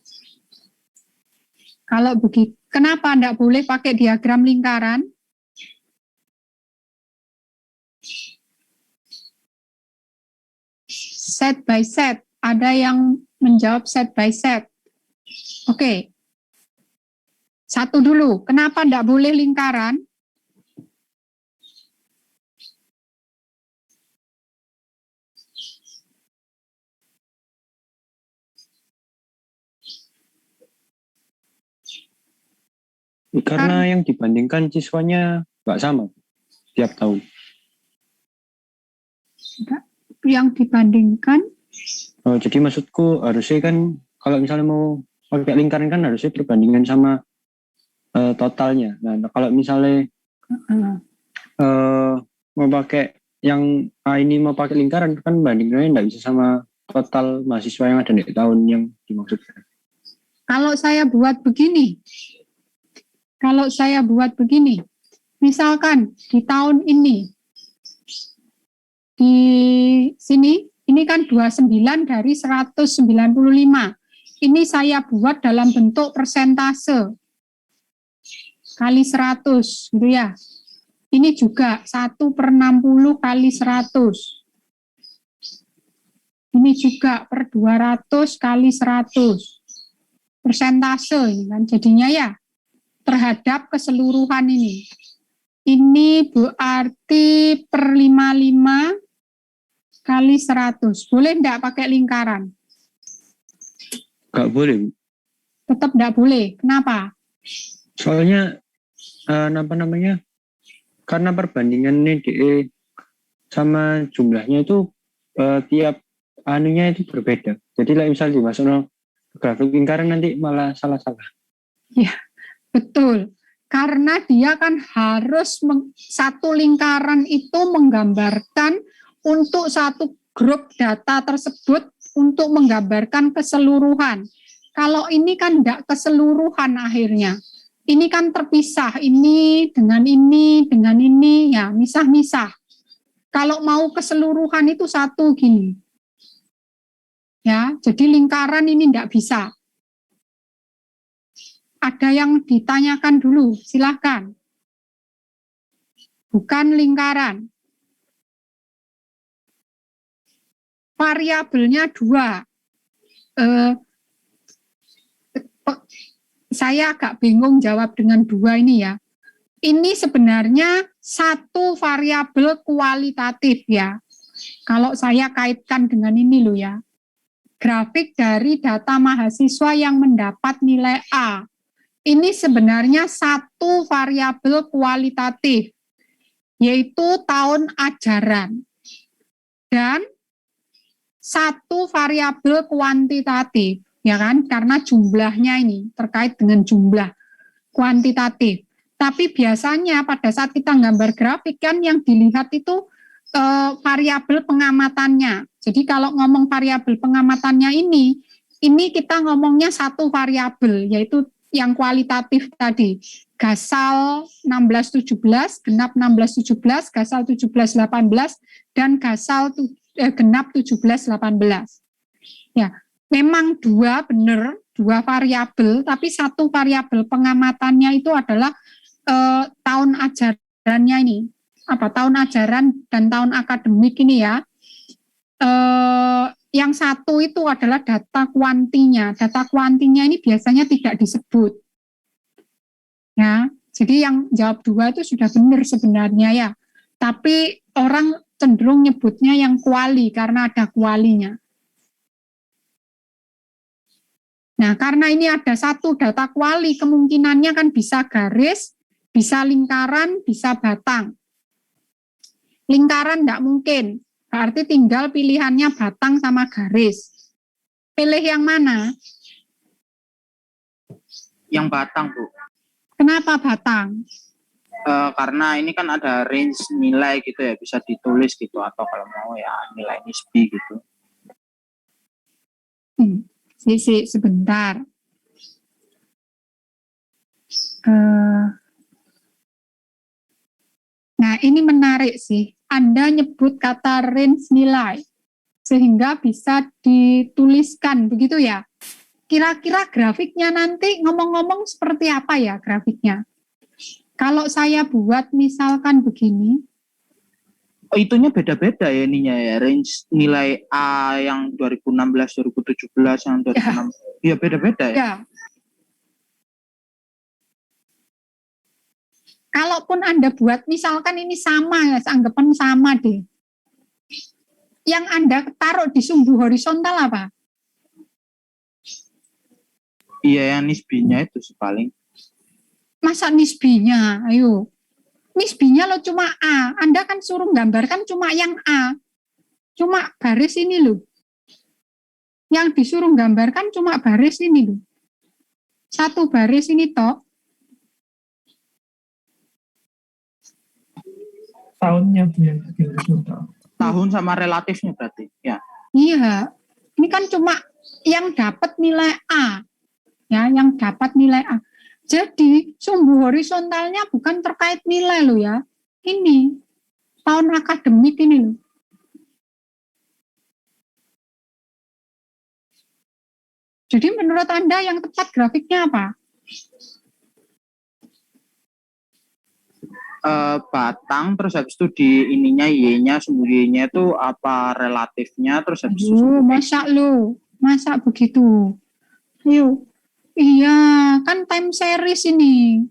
Kalau begitu, kenapa enggak boleh pakai diagram lingkaran? Set by set. Ada yang menjawab set by set. Oke. Satu dulu. Kenapa enggak boleh lingkaran? Karena yang dibandingkan siswanya nggak sama tiap tahun. Yang dibandingkan? Oh, jadi maksudku harusnya kan kalau misalnya mau pakai lingkaran kan harusnya perbandingan sama totalnya. Nah, kalau misalnya mau pakai yang ini mau pakai lingkaran kan bandingannya nggak bisa sama total mahasiswa yang ada di tahun yang dimaksudkan. Kalau saya buat begini, misalkan di tahun ini, di sini, ini kan 29 dari 195. Ini saya buat dalam bentuk persentase. Kali 100, gitu ya. Ini juga 1/60 kali 100. Ini juga per 200 kali 100. Persentase ini kan jadinya ya. Terhadap keseluruhan ini. Ini berarti per 55 kali 100. Boleh enggak pakai lingkaran? Nggak boleh. Tetap enggak boleh. Kenapa? Soalnya karena perbandingan DE sama jumlahnya itu tiap anunya itu berbeda. Jadi misalnya dimasuk grafik lingkaran nanti malah salah-salah. Ya, betul. Karena dia kan harus satu lingkaran itu menggambarkan untuk satu grup data tersebut untuk menggambarkan keseluruhan. Kalau ini kan enggak keseluruhan akhirnya. Ini kan terpisah, ini, ya misah-misah. Kalau mau keseluruhan itu satu gini. Ya, jadi lingkaran ini enggak bisa. Ada yang ditanyakan dulu, silahkan. Bukan lingkaran. Variabelnya 2. Saya agak bingung jawab dengan 2 ini ya. Ini sebenarnya satu variabel kualitatif ya. Kalau saya kaitkan dengan ini loh ya. Grafik dari data mahasiswa yang mendapat nilai A. Ini sebenarnya satu variabel kualitatif, yaitu tahun ajaran. Dan satu variabel kuantitatif, ya kan? Karena jumlahnya ini terkait dengan jumlah kuantitatif. Tapi biasanya pada saat kita gambar grafik kan yang dilihat itu variabel pengamatannya. Jadi kalau ngomong variabel pengamatannya ini kita ngomongnya satu variabel, yaitu yang kualitatif tadi. Gasal 16-17, genap 16-17, gasal 17-18, dan gasal genap 17-18. Ya, memang dua variabel, tapi satu variabel pengamatannya itu adalah tahun ajarannya ini. Tahun ajaran dan tahun akademik ini ya. Yang satu itu adalah data kuantinya. Data kuantinya ini biasanya tidak disebut. Ya, jadi yang jawab 2 itu sudah benar sebenarnya ya. Tapi orang cenderung nyebutnya yang kuali karena ada kualinya. Nah, karena ini ada satu data kuali, kemungkinannya kan bisa garis, bisa lingkaran, bisa batang. Lingkaran enggak mungkin. Berarti tinggal pilihannya batang sama garis. Pilih yang mana? Yang batang, Bu. Kenapa batang? Karena ini kan ada range nilai gitu ya, bisa ditulis gitu, atau kalau mau ya nilai nisbi gitu. Sisi sebentar. Nah, ini menarik sih. Anda nyebut kata range nilai, sehingga bisa dituliskan, begitu ya? Kira-kira grafiknya nanti ngomong-ngomong seperti apa ya grafiknya? Kalau saya buat misalkan begini. Oh, itunya beda-beda ya ininya ya, range nilai A yang 2016, 2017, yang 2016. Iya, beda-beda ya. Ya. Kalaupun Anda buat, misalkan ini sama ya, anggapan sama deh. Yang Anda taruh di sumbu horizontal apa? Iya, yang nisbinya itu sih paling. Masa nisbinya? Ayo. Nisbinya lo cuma A. Anda kan suruh gambarkan cuma yang A. Cuma baris ini loh. Yang disuruh gambarkan cuma baris ini loh. Satu baris ini toh. Tahunnya Bu yang di horizontal. Tahun sama relatifnya berarti. Ya. Iya. Ini kan cuma yang dapat nilai A. Ya, yang dapat nilai A. Jadi sumbu horizontalnya bukan terkait nilai loh ya. Ini tahun akademik ini loh. Jadi menurut Anda yang tepat grafiknya apa? Batang, terus habis itu di ininya Y-nya, sumbu Y-nya itu apa relatifnya, terus habis itu Masa begitu? Ayo. Iya, kan time series ini.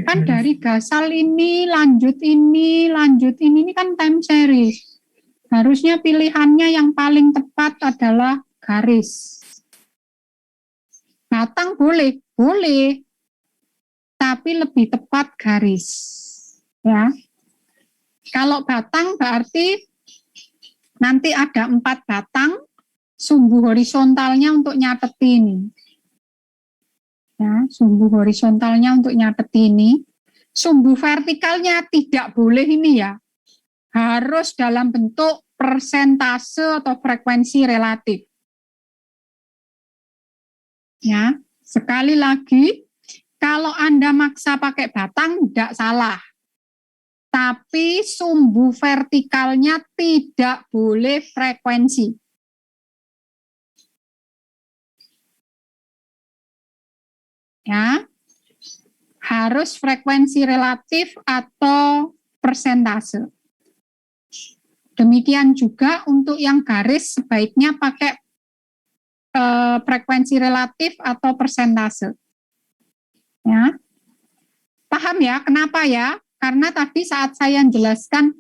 Kan dari gasal ini, lanjut ini kan time series. Harusnya pilihannya yang paling tepat adalah garis. Batang boleh, tapi lebih tepat garis. Ya. Kalau batang berarti nanti ada 4 batang, sumbu horizontalnya untuk nyatet ini. Ya, sumbu horizontalnya untuk nyatet ini. Sumbu vertikalnya tidak boleh ini ya. Harus dalam bentuk persentase atau frekuensi relatif. Ya, sekali lagi, kalau Anda maksa pakai batang, tidak salah. Tapi sumbu vertikalnya tidak boleh frekuensi. Ya, harus frekuensi relatif atau persentase. Demikian juga untuk yang garis sebaiknya pakai frekuensi relatif atau persentase. Ya, paham ya? Kenapa ya? Karena tadi saat saya menjelaskan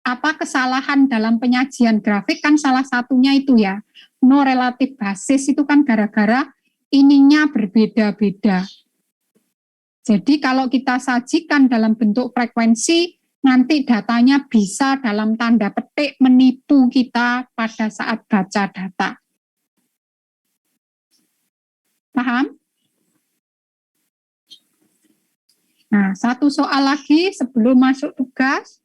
apa kesalahan dalam penyajian grafik kan salah satunya itu ya, no relative basis itu kan gara-gara ininya berbeda-beda. Jadi kalau kita sajikan dalam bentuk frekuensi, nanti datanya bisa dalam tanda petik menipu kita pada saat baca data. Paham? Nah, satu soal lagi sebelum masuk tugas.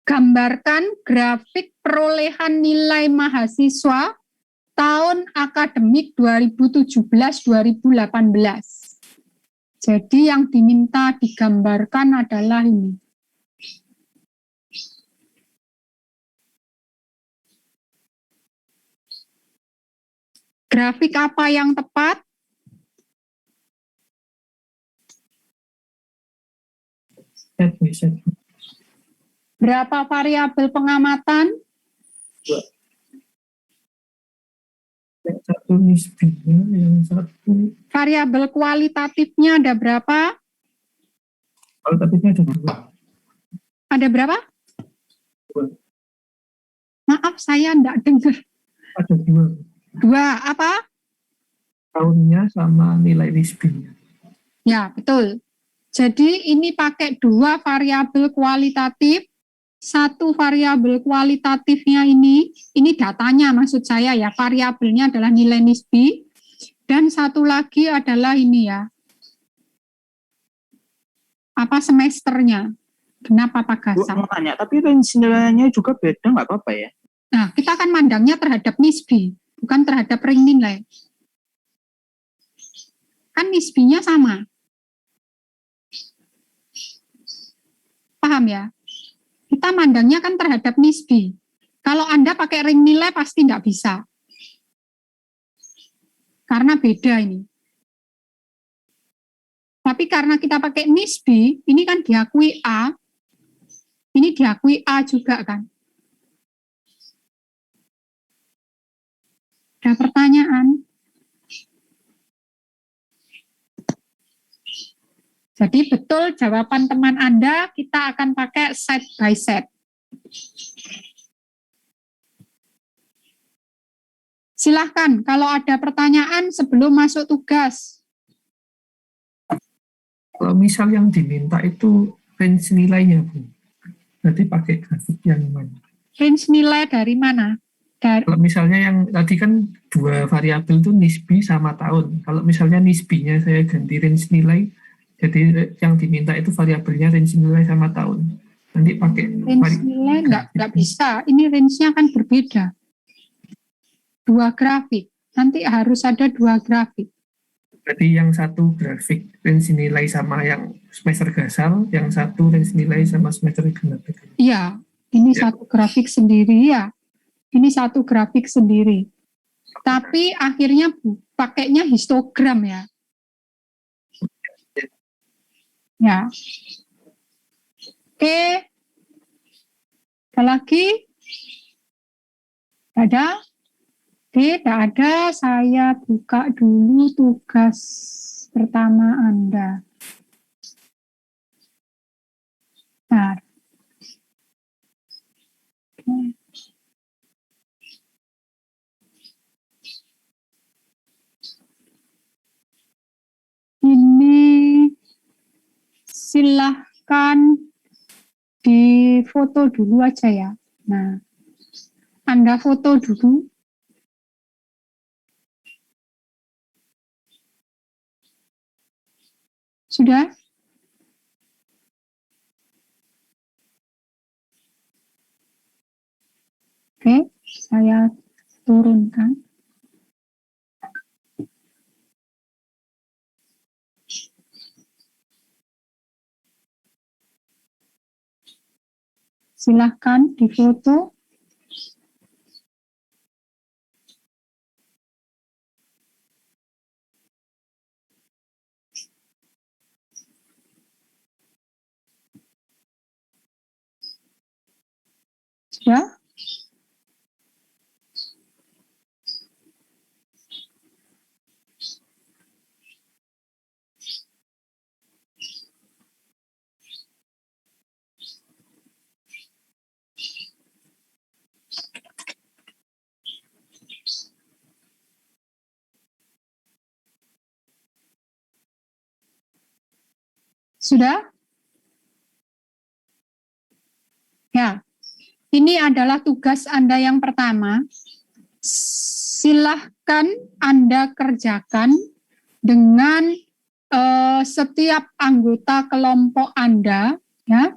Gambarkan grafik perolehan nilai mahasiswa tahun akademik 2017-2018. Jadi yang diminta digambarkan adalah ini. Grafik apa yang tepat? Berapa variabel pengamatan? Yang satu nisbinya, yang satu variabel kualitatifnya ada berapa? kualitatifnya ada 2. Ada berapa? 2. Maaf, saya enggak dengar. Ada 2. 2 apa? Tahunnya sama nilai nisbinya. Ya, betul. Jadi ini pakai 2 variabel kualitatif. Satu variabel kualitatifnya ini datanya maksud saya ya, variabelnya adalah nilai nisbi. Dan satu lagi adalah ini ya, apa semesternya. Kenapa Pak Bu, Gasal? mau tanya, tapi range nilainya juga beda, nggak apa-apa ya? Nah, kita akan mandangnya terhadap nisbi, bukan terhadap ring nilai. Kan nisbinya sama. Paham ya? Kita mandangnya kan terhadap nisbi. Kalau Anda pakai ring nilai pasti tidak bisa. Karena beda ini. Tapi karena kita pakai nisbi, ini kan diakui A, ini diakui A juga kan. Ada pertanyaan? Jadi betul jawaban teman Anda, kita akan pakai set by set. Silahkan, kalau ada pertanyaan sebelum masuk tugas. Kalau misal yang diminta itu range nilainya, Bu, berarti pakai grafik yang mana? Range nilai dari mana? Kalau misalnya yang tadi kan dua variabel itu nisbi sama tahun. Kalau misalnya nisbinya saya ganti range nilai, jadi yang diminta itu variabelnya range nilai sama tahun. Nanti pakai range nilai nggak bisa. Ini range-nya kan berbeda. Dua grafik. Nanti harus ada dua grafik. Berarti yang satu grafik range nilai sama yang semester Gasal, yang satu range nilai sama semester Genapek. Iya, ini Ya. satu grafik sendiri ya. Ini satu grafik sendiri. Tapi akhirnya pakainya histogram ya. Ya. Oke. Ada lagi? Ada? Oke, tidak ada. Saya buka dulu tugas pertama Anda. Bentar. Oke. Ini silahkan difoto dulu aja ya. Nah, Anda foto dulu. Sudah? Oke, saya turunkan. Silahkan difoto. Sudah? Sudah? Ya, ini adalah tugas Anda yang pertama. Silahkan Anda kerjakan dengan setiap anggota kelompok Anda, ya.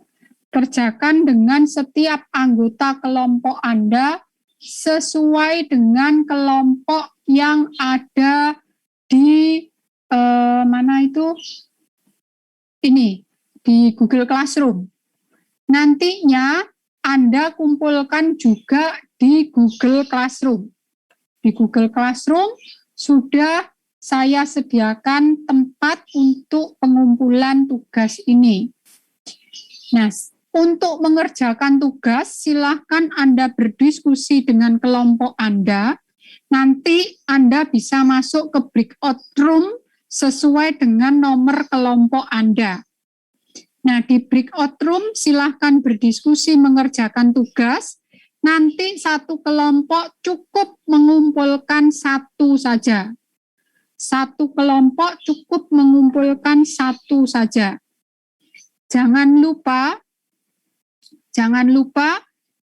Kerjakan dengan setiap anggota kelompok Anda sesuai dengan kelompok yang ada di mana itu? Ini di Google Classroom. Nantinya Anda kumpulkan juga di Google Classroom. Di Google Classroom sudah saya sediakan tempat untuk pengumpulan tugas ini. Nah, untuk mengerjakan tugas, silahkan Anda berdiskusi dengan kelompok Anda. Nanti Anda bisa masuk ke breakout room sesuai dengan nomor kelompok Anda. Nah, di breakout room silahkan berdiskusi mengerjakan tugas. Nanti satu kelompok cukup mengumpulkan satu saja. Satu kelompok cukup mengumpulkan satu saja. Jangan lupa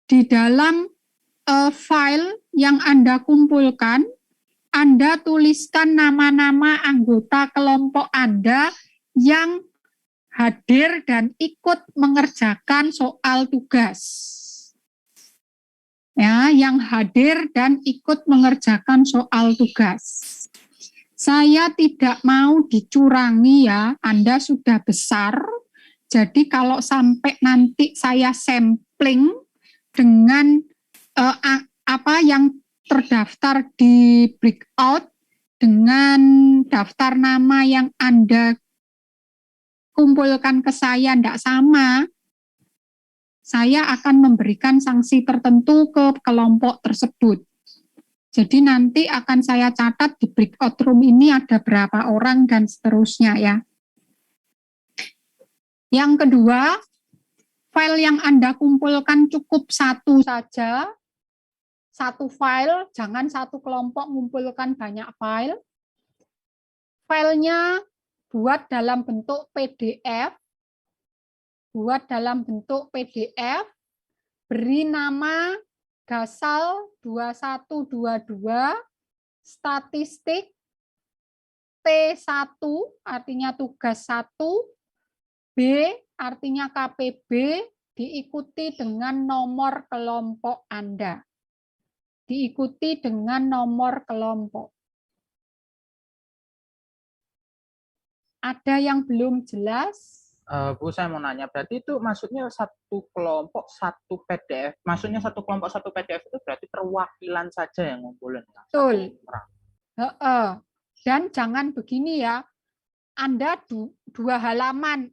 di dalam file yang Anda kumpulkan, Anda tuliskan nama-nama anggota kelompok Anda yang hadir dan ikut mengerjakan soal tugas. Ya, yang hadir dan ikut mengerjakan soal tugas. Saya tidak mau dicurangi ya, Anda sudah besar. Jadi kalau sampai nanti saya sampling dengan apa yang terdaftar di breakout dengan daftar nama yang Anda kumpulkan ke saya tidak sama, saya akan memberikan sanksi tertentu ke kelompok tersebut. Jadi nanti akan saya catat di breakout room ini ada berapa orang dan seterusnya ya. Yang kedua, file yang Anda kumpulkan cukup satu saja, satu file, jangan satu kelompok mengumpulkan banyak file. Filenya buat dalam bentuk PDF, beri nama Gasal 2122, statistik T1 artinya tugas 1, B artinya KPB, diikuti dengan nomor kelompok Anda. Diikuti dengan nomor kelompok. Ada yang belum jelas? Bu, saya mau nanya, berarti itu maksudnya satu kelompok satu PDF. Maksudnya satu kelompok satu PDF itu berarti perwakilan saja yang ngumpulin. Betul. Dan jangan begini ya, Anda dua halaman,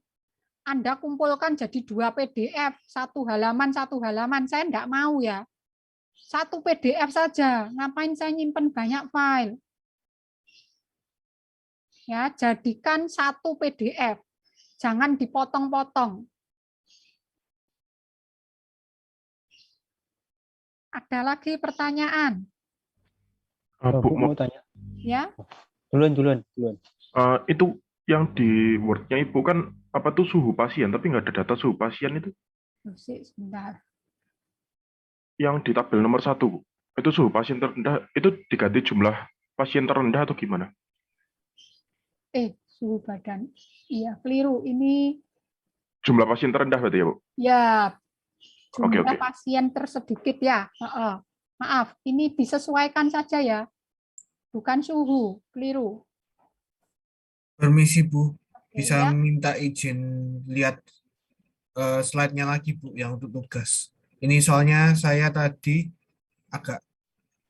Anda kumpulkan jadi 2 PDF, satu halaman, saya enggak mau ya. Satu PDF saja, ngapain saya nyimpen banyak file? Ya, jadikan satu PDF. Jangan dipotong-potong. Ada lagi pertanyaan? Bu, mau tanya. Ya. Duluan. Itu yang di Word-nya Ibu kan apa tuh suhu pasien, tapi nggak ada data suhu pasien itu. Sebentar. Yang di tabel nomor 1, Bu. Itu suhu pasien terendah, itu diganti jumlah pasien terendah atau gimana? Suhu badan. Iya, keliru. Ini Jumlah pasien terendah berarti ya, Bu? ya, jumlah Oke. pasien tersedikit ya. Maaf, ini disesuaikan saja ya. Bukan suhu, keliru. Permisi Bu, Oke, bisa ya. minta izin lihat slide-nya lagi Bu, yang untuk tugas. Ini soalnya saya tadi agak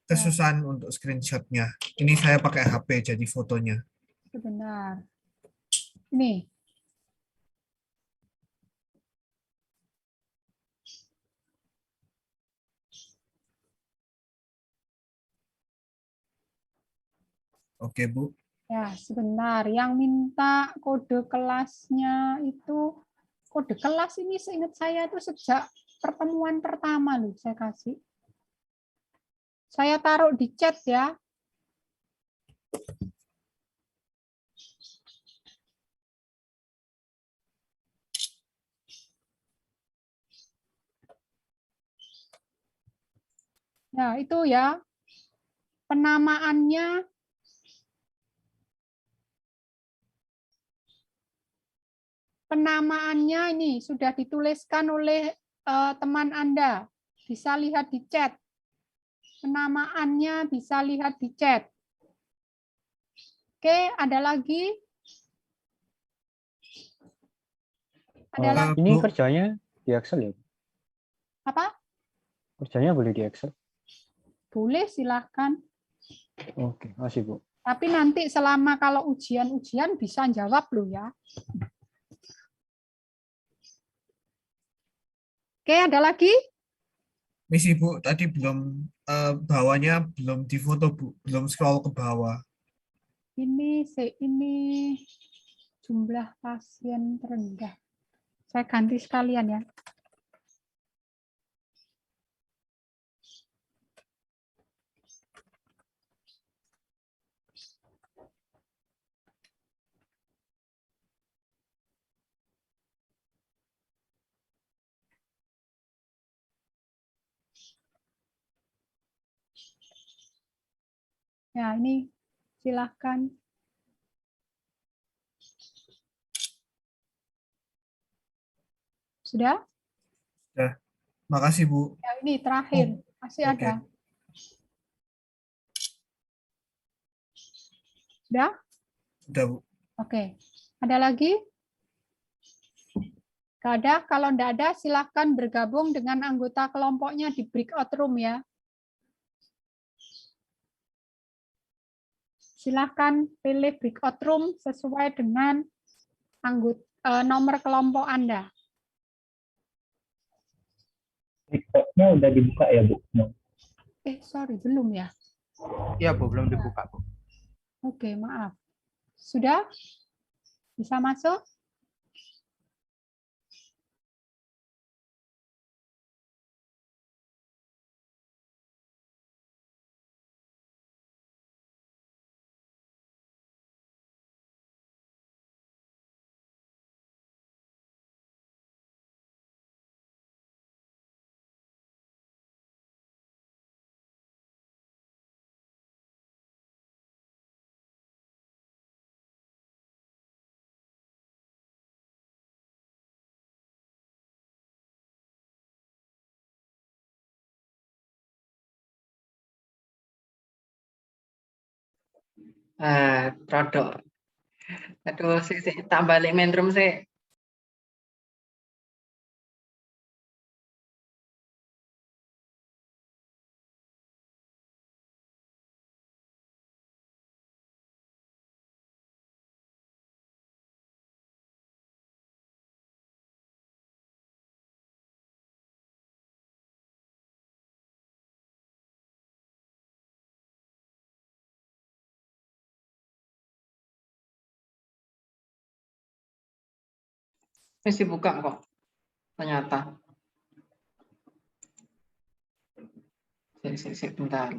kesusahan untuk screenshot-nya. Ini saya pakai HP jadi fotonya. Sebentar. Nih. Oke Bu. Ya, sebentar. Yang minta kode kelasnya itu, kode kelas ini seingat saya itu sejak pertemuan pertama loh saya kasih. Saya taruh di chat ya. Nah, itu ya. Penamaannya ini sudah dituliskan oleh teman Anda. Bisa lihat di chat. Penamaannya bisa lihat di chat. Oke, ada lagi? Ada lagi? Ini kerjanya di Excel ya? Apa? Kerjanya boleh di Excel? Boleh, silahkan. Oke, makasih Bu. Tapi nanti selama kalau ujian-ujian bisa jawab loh ya. Oke, ada lagi? Misi Bu, tadi belum bawahnya belum difoto Bu, belum scroll ke bawah. Ini jumlah pasien terendah. Saya ganti sekalian ya. Ya, ini silahkan. Sudah? Makasih Bu. Ya, ini terakhir. Masih Oke. ada. Sudah? Udah Bu. Oke. Ada lagi? Nggak ada? Kalau tidak ada, silakan bergabung dengan anggota kelompoknya di breakout room ya. Silakan pilih breakout room sesuai dengan nomor kelompok Anda. TikToknya udah dibuka ya Bu? Sorry, belum ya? Iya Bu, belum dibuka Bu. Oke, maaf. Sudah? Bisa masuk? Produk. Aduh, sih tambah balik main room sih. Masih buka kok. Ternyata. Bentar.